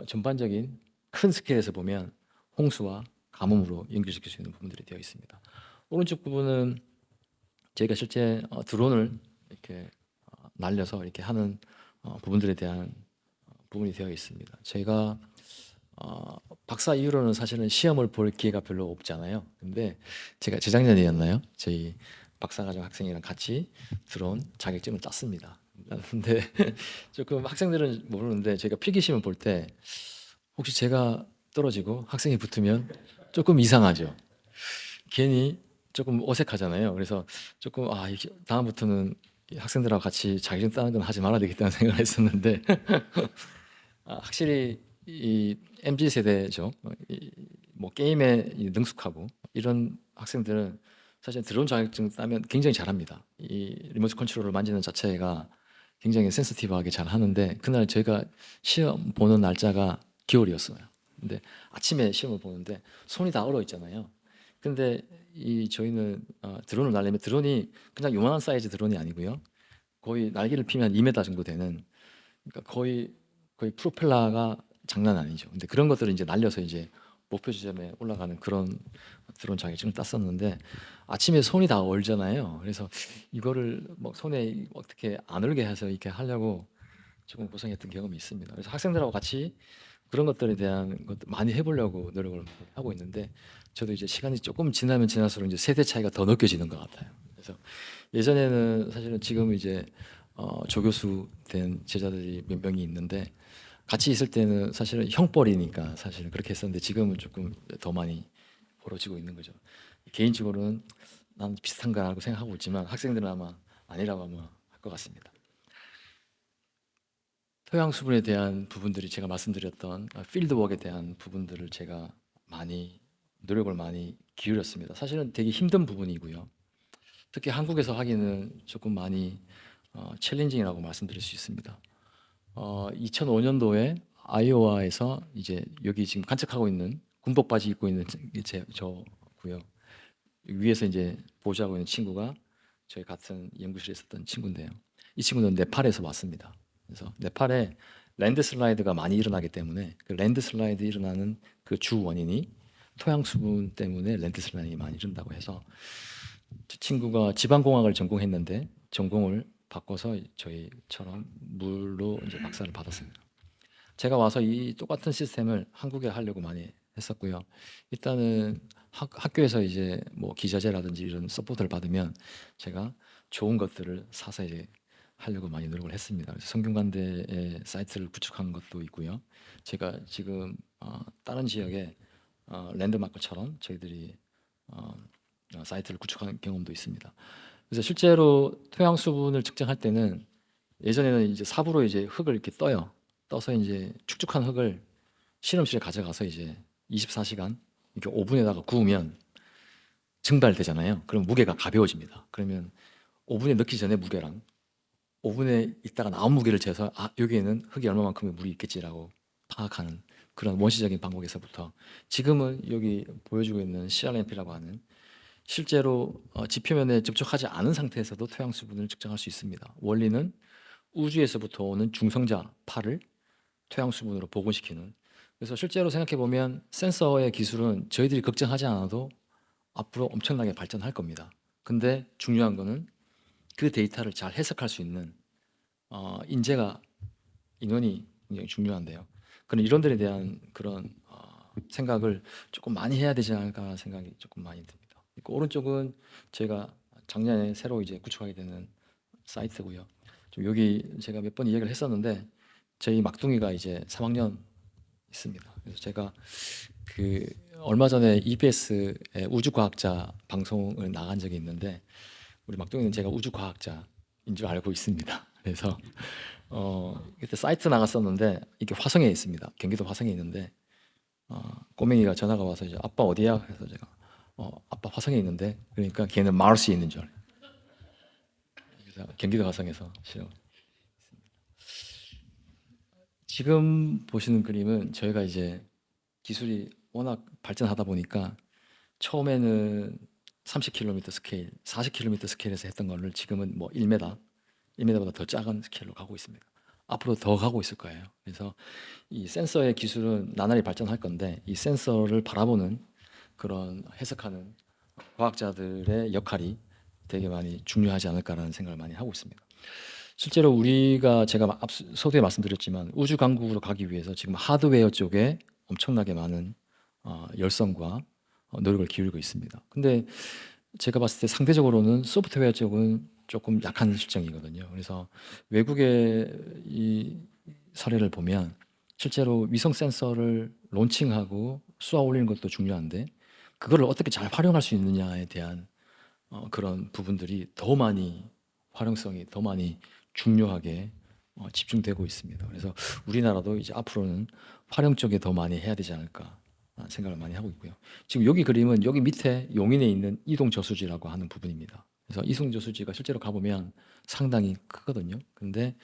S2: 전반적인 큰 스케일에서 보면 홍수와 가뭄으로 연결시킬 수 있는 부분들이 되어 있습니다. 오른쪽 부분은 저희가 실제 드론을 이렇게 날려서 이렇게 하는 부분들에 대한 부분이 되어 있습니다. 제가 박사 이후로는 사실은 시험을 볼 기회가 별로 없잖아요. 근데 제가 재작년이었나요? 저희 박사과정 학생이랑 같이 드론 자격증을 땄습니다. 근데 조금 학생들은 모르는데 제가 필기시험 볼 때 혹시 제가 떨어지고 학생이 붙으면 조금 이상하죠. 괜히 조금 어색하잖아요. 그래서 조금 다음부터는 이 학생들하고 같이 자격증 따는 건 하지 말아야 되겠다는 생각을 했었는데 확실히 이 MZ 세대죠. 뭐 게임에 능숙하고 이런 학생들은 사실 드론 자격증 따면 굉장히 잘합니다. 이 리모트 컨트롤을 만지는 자체가 굉장히 센시티브하게 잘 하는데 그날 저희가 시험 보는 날짜가 겨울이었어요. 근데 아침에 시험을 보는데 손이 다 얼어 있잖아요. 근데 이 저희는 드론을 날리면 드론이 그냥 요만한 사이즈 드론이 아니고요. 거의 날개를 피면 한 2m 정도 되는 그러니까 거의 프로펠러가 장난 아니죠. 근데 그런 것들을 이제 날려서 이제 목표 지점에 올라가는 그런 드론 자격증을 땄었는데 아침에 손이 다 얼잖아요. 그래서 이거를 뭐 손에 어떻게 안 얼게 해서 이렇게 하려고 조금 고생했던 경험이 있습니다. 그래서 학생들하고 같이 그런 것들에 대한 것도 많이 해보려고 노력을 하고 있는데 저도 이제 시간이 조금 지나면 지날수록 이제 세대 차이가 더 느껴지는 것 같아요. 그래서 예전에는 사실은 지금 이제 조교수 된 제자들이 몇 명이 있는데 같이 있을 때는 사실은 형벌이니까 사실은 그렇게 했었는데 지금은 조금 더 많이 벌어지고 있는 거죠. 개인적으로는 난 비슷한가라고 생각하고 있지만 학생들은 아마 아니라고 아마 할 것 같습니다. 토양 수분에 대한 부분들이 제가 말씀드렸던 필드웍에 대한 부분들을 제가 많이 노력을 많이 기울였습니다. 사실은 되게 힘든 부분이고요. 특히 한국에서 하기는 조금 많이 챌린징이라고 말씀드릴 수 있습니다. 2005년도에 아이오와에서 이제 여기 지금 간척하고 있는 군복 바지 입고 있는 저고요. 위에서 이제 보조하고 있는 친구가 저희 같은 연구실에 있었던 친구인데요. 이 친구는 네팔에서 왔습니다. 그래서 네팔에 랜드 슬라이드가 많이 일어나기 때문에 그 랜드 슬라이드 일어나는 그 주 원인이 토양 수분 때문에 랜드 슬라이드가 많이 일어난다고 해서 저 친구가 지방공학을 전공했는데 전공을 바꿔서 저희처럼 물로 이제 박사를 받았습니다. 제가 와서 이 똑같은 시스템을 한국에 하려고 많이 했었고요. 일단은 학교에서 이제 뭐 기자재라든지 이런 서포트를 받으면 제가 좋은 것들을 사서 이제 하려고 많이 노력을 했습니다. 그래서 성균관대의 사이트를 구축한 것도 있고요. 제가 지금 다른 지역에 랜드마크처럼 저희들이 사이트를 구축한 경험도 있습니다. 그래서 실제로 토양 수분을 측정할 때는 예전에는 이제 삽으로 이제 흙을 이렇게 떠서 이제 축축한 흙을 실험실에 가져가서 이제 24시간 이렇게 오븐에다가 구우면 증발되잖아요. 그럼 무게가 가벼워집니다. 그러면 오븐에 넣기 전에 무게랑 오븐에 있다가 나온 무게를 재서 여기에는 흙이 얼마만큼의 물이 있겠지라고 파악하는 그런 원시적인 방법에서부터 지금은 여기 보여주고 있는 CRMP라고 하는 실제로 지표면에 접촉하지 않은 상태에서도 토양 수분을 측정할 수 있습니다. 원리는 우주에서부터 오는 중성자 파를 토양 수분으로 복원시키는. 그래서 실제로 생각해 보면 센서의 기술은 저희들이 걱정하지 않아도 앞으로 엄청나게 발전할 겁니다. 근데 중요한 거는 그 데이터를 잘 해석할 수 있는 인원이 굉장히 중요한데요. 그런 이론들에 대한 그런 생각을 조금 많이 해야 되지 않을까 생각이 조금 많이 듭니다. 그 오른쪽은 제가 작년에 새로 이제 구축하게 되는 사이트고요. 좀 여기 제가 몇 번 이야기를 했었는데 저희 막둥이가 이제 3학년 있습니다. 그래서 제가 그 얼마 전에 EBS의 우주과학자 방송을 나간 적이 있는데 우리 막둥이는 제가 우주과학자인 줄 알고 있습니다. 그래서 그때 사이트 나갔었는데 이게 화성에 있습니다. 경기도 화성에 있는데 꼬맹이가 전화가 와서 이제 아빠 어디야? 그래서 제가 아빠 화성에 있는데 그러니까 걔는 마르스에 있는 줄 알아요. 그래서 경기도 화성에서 실험. 지금 보시는 그림은 저희가 이제 기술이 워낙 발전하다 보니까 처음에는 30km 스케일, 40km 스케일에서 했던 거를 지금은 뭐 1m, 1m보다 더 작은 스케일로 가고 있습니다. 앞으로 더 가고 있을 거예요. 그래서 이 센서의 기술은 나날이 발전할 건데 이 센서를 바라보는 그런 해석하는 과학자들의 역할이 되게 많이 중요하지 않을까라는 생각을 많이 하고 있습니다. 실제로 우리가 제가 서두에 말씀드렸지만 우주 강국으로 가기 위해서 지금 하드웨어 쪽에 엄청나게 많은 열성과 노력을 기울이고 있습니다. 근데 제가 봤을 때 상대적으로는 소프트웨어 쪽은 조금 약한 실정이거든요. 그래서 외국의 이 사례를 보면 실제로 위성 센서를 론칭하고 쏘아 올리는 것도 중요한데 그거를 어떻게 잘 활용할 수 있느냐에 대한 그런 부분들이 더 많이 활용성이 더 많이 중요하게 집중되고 있습니다. 그래서 우리나라도 이제 앞으로는 활용 쪽에 더 많이 해야 되지 않을까 생각을 많이 하고 있고요. 지금 여기 그림은 여기 밑에 용인에 있는 이동 저수지라고 하는 부분입니다. 그래서 이동 저수지가 실제로 가보면 상당히 크거든요. 근데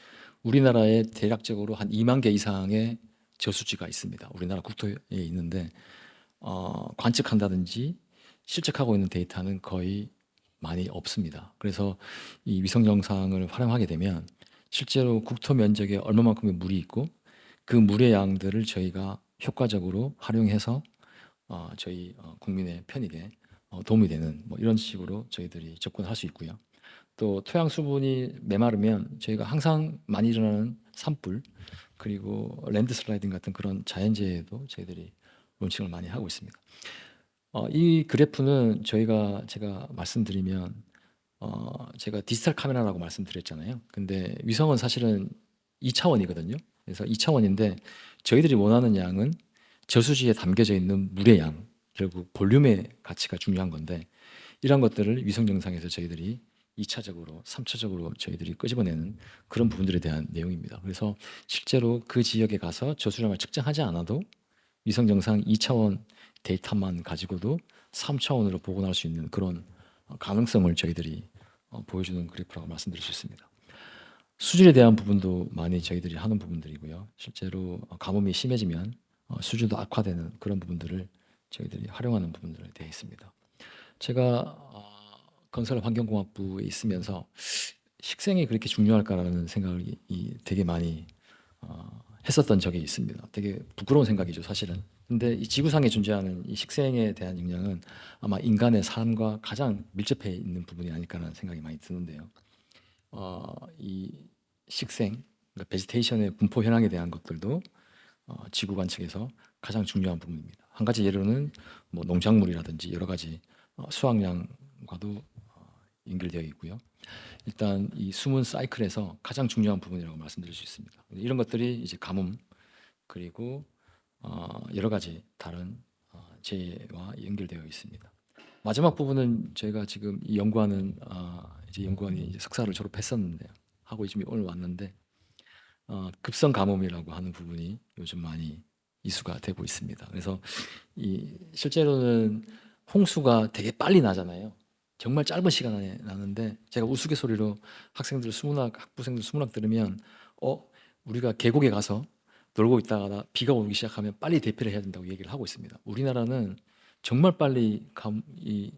S2: 우리나라에 대략적으로 한 2만 개 이상의 저수지가 있습니다. 우리나라 국토에 있는데 관측한다든지 실측하고 있는 데이터는 거의 많이 없습니다. 그래서 이 위성 영상을 활용하게 되면 실제로 국토 면적에 얼마만큼의 물이 있고 그 물의 양들을 저희가 효과적으로 활용해서 저희 국민의 편익에 도움이 되는 뭐 이런 식으로 저희들이 접근할 수 있고요. 또 토양 수분이 메마르면 저희가 항상 많이 일어나는 산불 그리고 랜드슬라이딩 같은 그런 자연재해도 저희들이 론칭을 많이 하고 있습니다. 이 그래프는 제가 말씀드리면 제가 디지털 카메라라고 말씀드렸잖아요. 근데 위성은 사실은 2차원이거든요. 그래서 2차원인데 저희들이 원하는 양은 저수지에 담겨져 있는 물의 양, 결국 볼륨의 가치가 중요한 건데 이런 것들을 위성 영상에서 저희들이 2차적으로, 3차적으로 저희들이 끄집어내는 그런 부분들에 대한 내용입니다. 그래서 실제로 그 지역에 가서 저수량을 측정하지 않아도 위성 영상 2차원 데이터만 가지고도 3차원으로 복원할 수 있는 그런 가능성을 저희들이 보여주는 그래프라고 말씀드릴 수 있습니다. 수질에 대한 부분도 많이 저희들이 하는 부분들이고요. 실제로 가뭄이 심해지면 수질도 악화되는 그런 부분들을 저희들이 활용하는 부분들에 대해 있습니다. 제가 건설 환경공학부에 있으면서 식생이 그렇게 중요할까라는 생각을 되게 많이 했었던 적이 있습니다. 되게 부끄러운 생각이죠, 사실은. 근데 이 지구상에 존재하는 이 식생에 대한 영향은 아마 인간의 삶과 가장 밀접해 있는 부분이 아닐까라는 생각이 많이 드는데요. 이 식생, 그러니까 베지테이션의 분포 현황에 대한 것들도 지구 관측에서 가장 중요한 부분입니다. 한 가지 예로는 뭐 농작물이라든지 여러 가지 수확량과도 연결되어 있고요. 일단 이 수문 사이클에서 가장 중요한 부분이라고 말씀드릴 수 있습니다. 이런 것들이 이제 가뭄 그리고 여러 가지 다른 재해와 연결되어 있습니다. 마지막 부분은 저희가 지금 이 연구하는 이제 연구원이 이제 석사를 졸업했었는데요. 하고 지금 오늘 왔는데 급성 가뭄이라고 하는 부분이 요즘 많이 이슈가 되고 있습니다. 그래서 이 실제로는 홍수가 되게 빨리 나잖아요. 정말 짧은 시간에 나는데 제가 우스갯소리로 학부생들 수문학 들으면 우리가 계곡에 가서 놀고 있다가 비가 오기 시작하면 빨리 대피를 해야 된다고 얘기를 하고 있습니다. 우리나라는 정말 빨리 이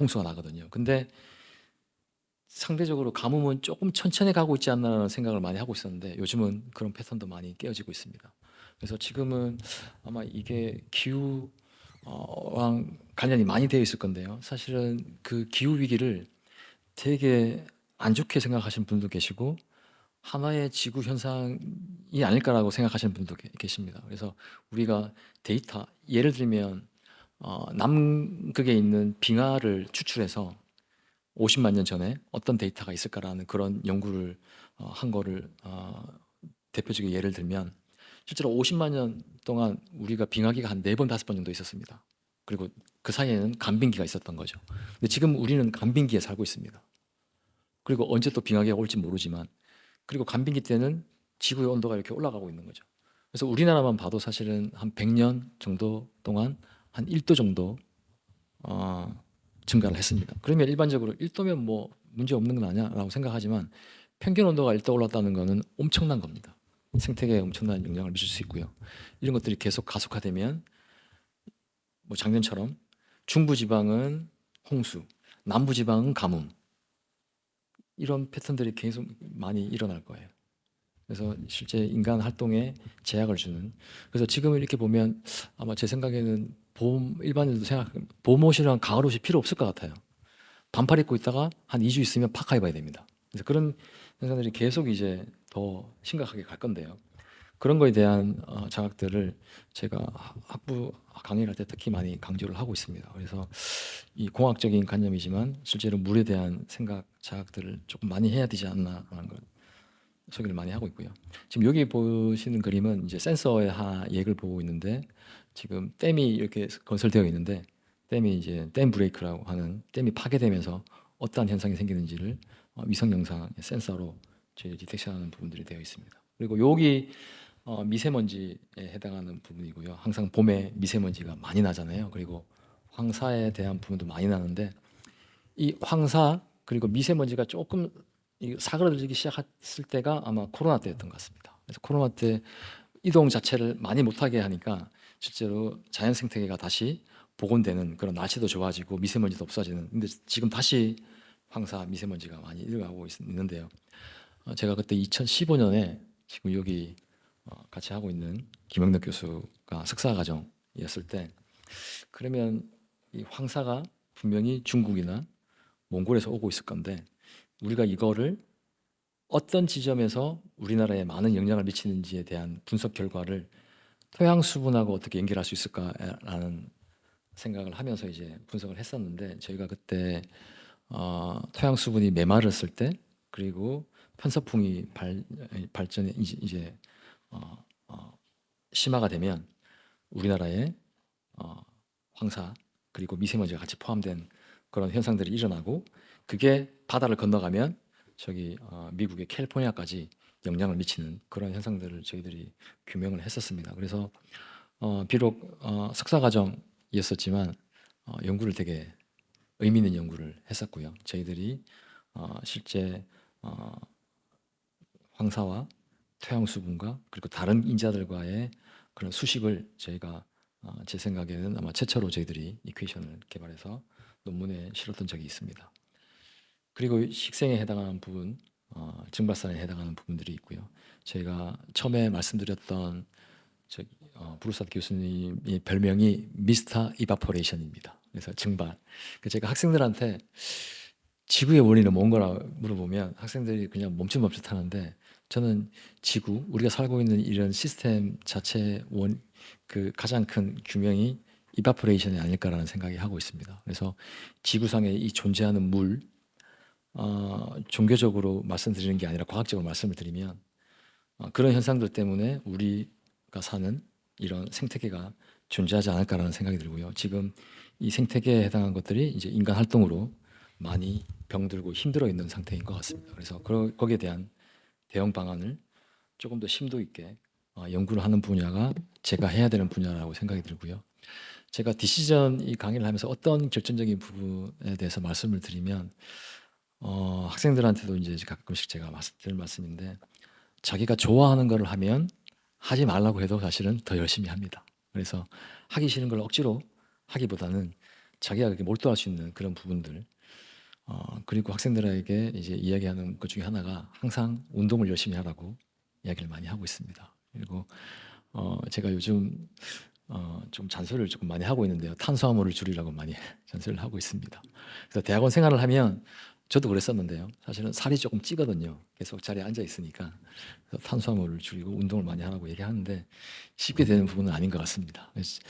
S2: 홍수가 나거든요. 근데 상대적으로 가뭄은 조금 천천히 가고 있지 않나라는 생각을 많이 하고 있었는데 요즘은 그런 패턴도 많이 깨어지고 있습니다. 그래서 지금은 아마 이게 기후랑 관련이 많이 되어 있을 건데요. 사실은 그 기후 위기를 되게 안 좋게 생각하시는 분도 계시고 하나의 지구 현상이 아닐까라고 생각하시는 분도 계십니다. 그래서 우리가 데이터 예를 들면 남극에 있는 빙하를 추출해서 50만 년 전에 어떤 데이터가 있을까라는 그런 연구를 한 거를 대표적인 예를 들면 실제로 50만 년 동안 우리가 빙하기가 한 4번, 5번 정도 있었습니다. 그리고 그 사이에는 간빙기가 있었던 거죠. 근데 지금 우리는 간빙기에 살고 있습니다. 그리고 언제 또 빙하기가 올지 모르지만 그리고 간빙기 때는 지구의 온도가 이렇게 올라가고 있는 거죠. 그래서 우리나라만 봐도 사실은 한 100년 정도 동안 한 1도 정도 증가를 했습니다. 그러면 일반적으로 1도면 뭐 문제 없는 건 아니야라고 생각하지만 평균 온도가 1도 올랐다는 것은 엄청난 겁니다. 생태계에 엄청난 영향을 미칠 수 있고요. 이런 것들이 계속 가속화되면 뭐 작년처럼 중부지방은 홍수, 남부지방은 가뭄 이런 패턴들이 계속 많이 일어날 거예요. 그래서 실제 인간 활동에 제약을 주는. 그래서 지금 이렇게 보면 아마 제 생각에는 일반인도 봄옷이랑 가을옷이 필요 없을 것 같아요. 반팔 입고 있다가 한 2주 있으면 파카 입어야 됩니다. 그래서 그런 현상들이 계속 이제 더 심각하게 갈 건데요. 그런 거에 대한 자각들을 제가 학부 강의를 할 때 특히 많이 강조를 하고 있습니다. 그래서 이 공학적인 관념이지만 실제로 물에 대한 생각 자각들을 조금 많이 해야 되지 않나 하는 걸 소개를 많이 하고 있고요. 지금 여기 보시는 그림은 이제 센서의 하액을 보고 있는데 지금 댐이 이렇게 건설되어 있는데 댐이 이제 댐 브레이크라고 하는 댐이 파괴되면서 어떠한 현상이 생기는지를 위성 영상 센서로 저희 디텍션하는 부분들이 되어 있습니다. 그리고 여기 미세먼지에 해당하는 부분이고요. 항상 봄에 미세먼지가 많이 나잖아요. 그리고 황사에 대한 부분도 많이 나는데 이 황사 그리고 미세먼지가 조금 사그라들기 시작했을 때가 아마 코로나 때였던 것 같습니다. 그래서 코로나 때 이동 자체를 많이 못하게 하니까 실제로 자연 생태계가 다시 복원되는 그런 날씨도 좋아지고 미세먼지도 없어지는. 근데 지금 다시 황사 미세먼지가 많이 일어나고 있는데요. 제가 그때 2015년에 지금 여기 같이 하고 있는 김영덕 교수가 석사 과정이었을 때 그러면 이 황사가 분명히 중국이나 몽골에서 오고 있을 건데 우리가 이거를 어떤 지점에서 우리나라에 많은 영향을 미치는지에 대한 분석 결과를 토양 수분하고 어떻게 연결할 수 있을까라는 생각을 하면서 이제 분석을 했었는데 저희가 그때 토양 수분이 메마르었을 때 그리고 편서풍이 발전이 이제 심화가 되면 우리나라에 황사 그리고 미세먼지가 같이 포함된 그런 현상들이 일어나고 그게 바다를 건너가면 저기 미국의 캘리포니아까지 영향을 미치는 그런 현상들을 저희들이 규명을 했었습니다. 그래서 비록 석사 과정이었었지만 연구를 되게 의미 있는 연구를 했었고요. 저희들이 실제 황사와 토양 수분과 그리고 다른 인자들과의 그런 수식을 저희가 제 생각에는 아마 최초로 저희들이 이퀘이션을 개발해서 논문에 실었던 적이 있습니다. 그리고 식생에 해당하는 부분, 증발산에 해당하는 부분들이 있고요. 저희가 처음에 말씀드렸던 브루스 교수님의 별명이 미스터 이바포레이션입니다. 그래서 증발. 제가 학생들한테 지구의 원리는 뭔가라 물어보면 학생들이 그냥 멈칫멈칫하는데 저는 지구, 우리가 살고 있는 이런 시스템 자체의 그 가장 큰 규명이 이바포레이션이 아닐까라는 생각이 하고 있습니다. 그래서 지구상에 이 존재하는 물, 종교적으로 말씀드리는 게 아니라 과학적으로 말씀을 드리면 그런 현상들 때문에 우리가 사는 이런 생태계가 존재하지 않을까라는 생각이 들고요. 지금 이 생태계에 해당한 것들이 이제 인간 활동으로 많이 병들고 힘들어 있는 상태인 것 같습니다. 그래서 거기에 대한 대응 방안을 조금 더 심도 있게 연구를 하는 분야가 제가 해야 되는 분야라고 생각이 들고요. 제가 디시전 이 강의를 하면서 어떤 결정적인 부분에 대해서 말씀을 드리면 학생들한테도 이제 가끔씩 제가 드릴 말씀인데 자기가 좋아하는 걸 하면 하지 말라고 해도 사실은 더 열심히 합니다. 그래서 하기 싫은 걸 억지로 하기보다는 자기가 그렇게 몰두할 수 있는 그런 부분들 그리고 학생들에게 이제 이야기하는 것 중에 하나가 항상 운동을 열심히 하라고 이야기를 많이 하고 있습니다. 그리고 제가 요즘 좀 잔소리를 조금 많이 하고 있는데요. 탄수화물을 줄이라고 많이 잔소리를 하고 있습니다. 그래서 대학원 생활을 하면 저도 그랬었는데요. 사실은 살이 조금 찌거든요. 계속 자리에 앉아 있으니까. 그래서 탄수화물을 줄이고 운동을 많이 하라고 얘기하는데 쉽게 되는 부분은 아닌 것 같습니다. 그래서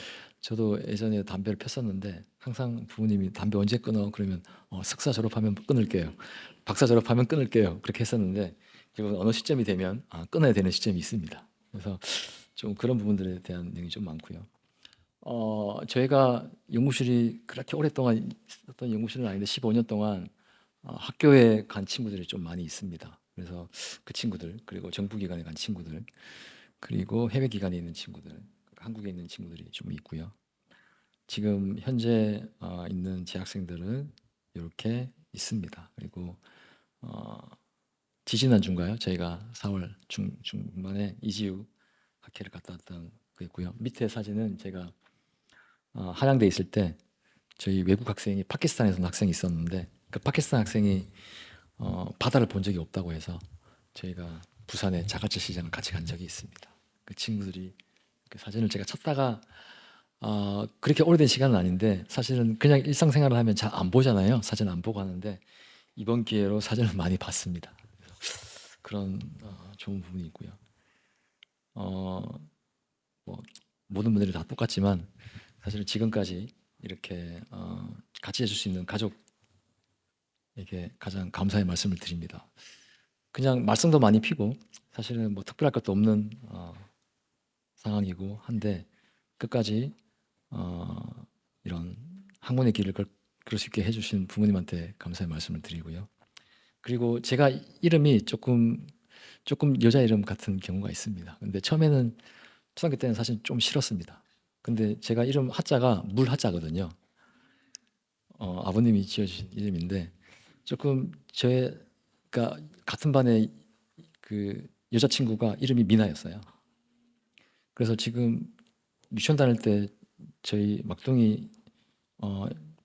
S2: 저도 예전에 담배를 폈었는데 항상 부모님이 담배 언제 끊어? 그러면 석사 졸업하면 끊을게요. 박사 졸업하면 끊을게요. 그렇게 했었는데 결국 어느 시점이 되면 끊어야 되는 시점이 있습니다. 그래서 좀 그런 부분들에 대한 내용이 좀 많고요. 저희가 연구실이 그렇게 오랫동안 있었던 연구실은 아닌데 15년 동안 학교에 간 친구들이 좀 많이 있습니다. 그래서 그 친구들 그리고 정부 기관에 간 친구들 그리고 해외 기관에 있는 친구들 한국에 있는 친구들이 좀 있고요. 지금 현재 있는 재학생들은 이렇게 있습니다. 그리고 지지난주인가요? 저희가 4월 중반에 이지우 학회를 갔다 왔던 거 있고요. 밑에 사진은 제가 한양대 있을 때 저희 외국 학생이 파키스탄에서 온 학생이 있었는데 그 파키스탄 학생이 바다를 본 적이 없다고 해서 저희가 부산의 자갈치 시장을 같이 간 적이 있습니다. 그 친구들이 그 사진을 제가 찾다가 그렇게 오래된 시간은 아닌데 사실은 그냥 일상생활을 하면 잘 안 보잖아요. 사진 안 보고 하는데 이번 기회로 사진을 많이 봤습니다. 그런 좋은 부분이 있고요. 뭐 모든 분들이 다 똑같지만 사실은 지금까지 이렇게 같이 해줄 수 있는 가족에게 가장 감사의 말씀을 드립니다. 그냥 말썽도 많이 피고 사실은 뭐 특별할 것도 없는 상황이고 한데 끝까지 이런 학문의 길을 걸을 수 있게 해주신 부모님한테 감사의 말씀을 드리고요. 그리고 제가 이름이 조금 여자 이름 같은 경우가 있습니다. 근데 처음에는 초등학교 때는 사실 좀 싫었습니다. 근데 제가 이름 하자가 물 하자거든요. 아버님이 지어주신 이름인데 조금 제가 같은 반에 그 여자친구가 이름이 미나였어요. 그래서 지금 유치원 다닐 때 저희 막둥이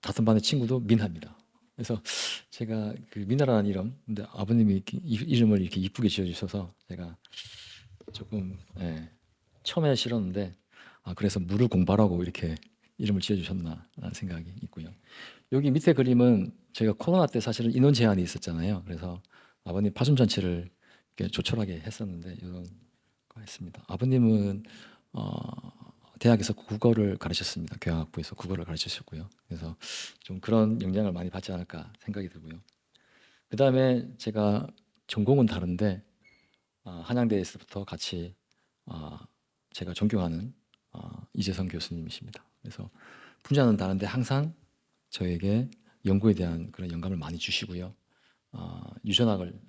S2: 같은 반의 친구도 민하입니다. 그래서 제가 그 미나라는 이름, 근데 아버님이 이렇게 이름을 이렇게 이쁘게 지어주셔서 제가 조금 처음에 싫었는데 그래서 물을 공부하라고 이렇게 이름을 지어주셨나라는 생각이 있고요. 여기 밑에 그림은 저희가 코로나 때 사실은 인원 제한이 있었잖아요. 그래서 아버님 파순 잔치를 이렇게 조촐하게 했었는데 이런 거 했습니다. 아버님은 대학에서 국어를 가르쳤습니다. 교양학부에서 국어를 가르치셨고요. 그래서 좀 그런 영향을 많이 받지 않을까 생각이 들고요. 그 다음에 제가 전공은 다른데 한양대에서부터 같이 제가 존경하는 이재성 교수님이십니다. 그래서 분야는 다른데 항상 저에게 연구에 대한 그런 영감을 많이 주시고요.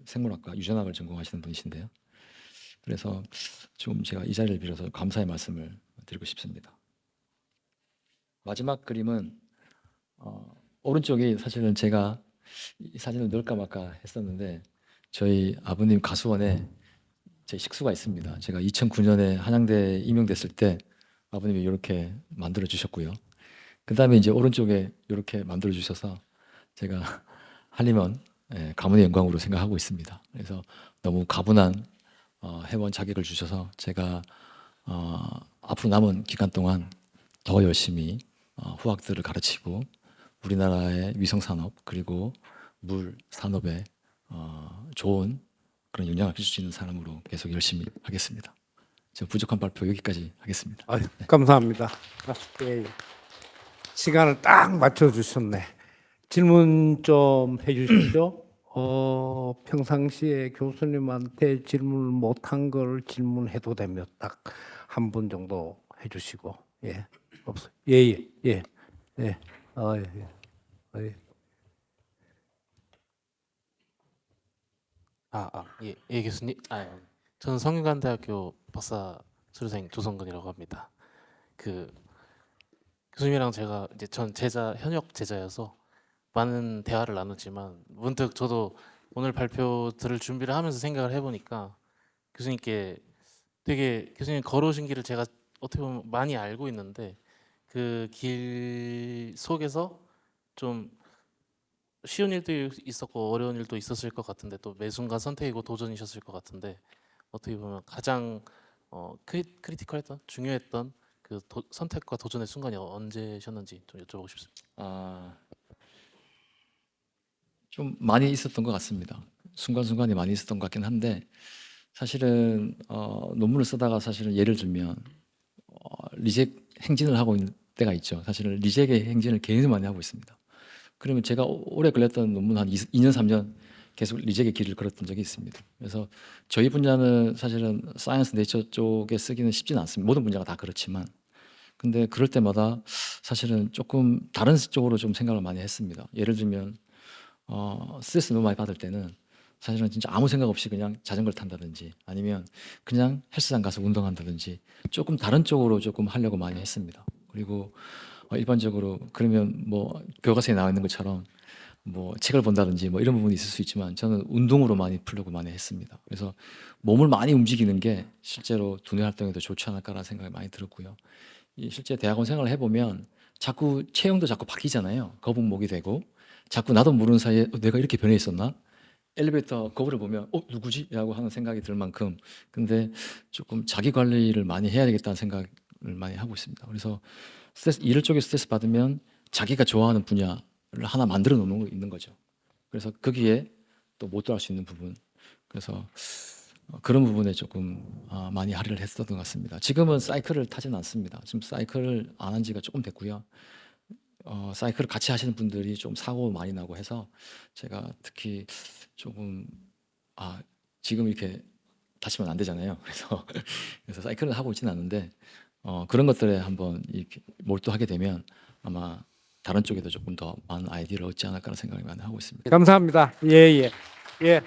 S2: 생물학과 유전학을 전공하시는 분이신데요. 그래서 좀 제가 이 자리를 빌어서 감사의 말씀을 드리고 싶습니다. 마지막 그림은 오른쪽이 사실은 제가 이 사진을 넣을까 말까 했었는데 저희 아버님 가수원에 제 식수가 있습니다. 제가 2009년에 한양대 임용됐을 때 아버님이 이렇게 만들어 주셨고요. 그 다음에 이제 오른쪽에 이렇게 만들어 주셔서 제가 한림원 가문의 영광으로 생각하고 있습니다. 그래서 너무 가분한 회원 자격을 주셔서 제가 앞으로 남은 기간 동안 더 열심히 후학들을 가르치고 우리나라의 위성 산업 그리고 물 산업에 좋은 그런 영향을 줄 수 있는 사람으로 계속 열심히 하겠습니다. 저 부족한 발표 여기까지 하겠습니다.
S1: 감사합니다. 예, 시간을 딱 맞춰 주셨네. 질문 좀 해주시죠. 평상시에 교수님한테 질문을 못한 걸 질문해도 되면 딱 한 분 정도 해주시고, 예, 없어요. 예. 예. 예.
S3: 예, 교수님. 저는 성균관대학교 박사 수료생 조성근이라고 합니다. 그 교수님이랑 제가 이제 전 현역 제자여서 많은 대화를 나눴지만 문득 저도 오늘 발표 들을 준비를 하면서 생각을 해보니까 교수님께 되게 교수님 걸어오신 길을 제가 어떻게 보면 많이 알고 있는데 그 길 속에서 좀 쉬운 일도 있었고 어려운 일도 있었을 것 같은데 또 매 순간 선택이고 도전이셨을 것 같은데 어떻게 보면 가장 크리티컬했던 중요했던 그 선택과 도전의 순간이 언제셨는지 좀 여쭤보고 싶습니다.
S2: 좀 많이 있었던 것 같습니다. 순간순간이 많이 있었던 것 같긴 한데 사실은 논문을 쓰다가 사실은 예를 들면 리젝 행진을 하고 있는 때가 있죠. 사실은 리젝의 행진을 굉장히 많이 하고 있습니다. 그러면 제가 오래 걸렸던 논문 한 2년 3년 계속 리젝의 길을 걸었던 적이 있습니다. 그래서 저희 분야는 사실은 사이언스 네이처 쪽에 쓰기는 쉽지는 않습니다. 모든 분야가 다 그렇지만 근데 그럴 때마다 사실은 조금 다른 쪽으로 좀 생각을 많이 했습니다. 예를 들면 스트레스 너무 많이 받을 때는 사실은 진짜 아무 생각 없이 그냥 자전거를 탄다든지 아니면 그냥 헬스장 가서 운동한다든지 조금 다른 쪽으로 조금 하려고 많이 했습니다. 그리고 일반적으로 그러면 뭐 교과서에 나와 있는 것처럼 뭐 책을 본다든지 뭐 이런 부분이 있을 수 있지만 저는 운동으로 많이 풀려고 많이 했습니다. 그래서 몸을 많이 움직이는 게 실제로 두뇌 활동에도 좋지 않을까라는 생각이 많이 들었고요. 실제 대학원 생활을 해보면 자꾸 체형도 자꾸 바뀌잖아요. 거북목이 되고 자꾸 나도 모르는 사이에 내가 이렇게 변해 있었나? 엘리베이터 거울을 보면 누구지? 라고 하는 생각이 들 만큼 근데 조금 자기 관리를 많이 해야 되겠다는 생각을 많이 하고 있습니다. 그래서 일을 쪽에 스트레스 받으면 자기가 좋아하는 분야를 하나 만들어 놓는 거 있는 거죠. 그래서 거기에 또 몰두할 수 있는 부분. 그래서 그런 부분에 조금 많이 할애를 했었던 것 같습니다. 지금은 사이클을 타지는 않습니다. 지금 사이클을 안 한 지가 조금 됐고요. 사이클을 같이 하시는 분들이 좀 사고 많이 나고 해서 제가 특히 조금 지금 이렇게 다치면 안 되잖아요. 그래서 사이클을 하고 있지는 않는데 그런 것들에 한번 이렇게 몰두하게 되면 아마 다른 쪽에도 조금 더 많은 아이디어를 얻지 않을까라는 생각을 많이 하고 있습니다.
S1: 감사합니다. 예, 예. 예.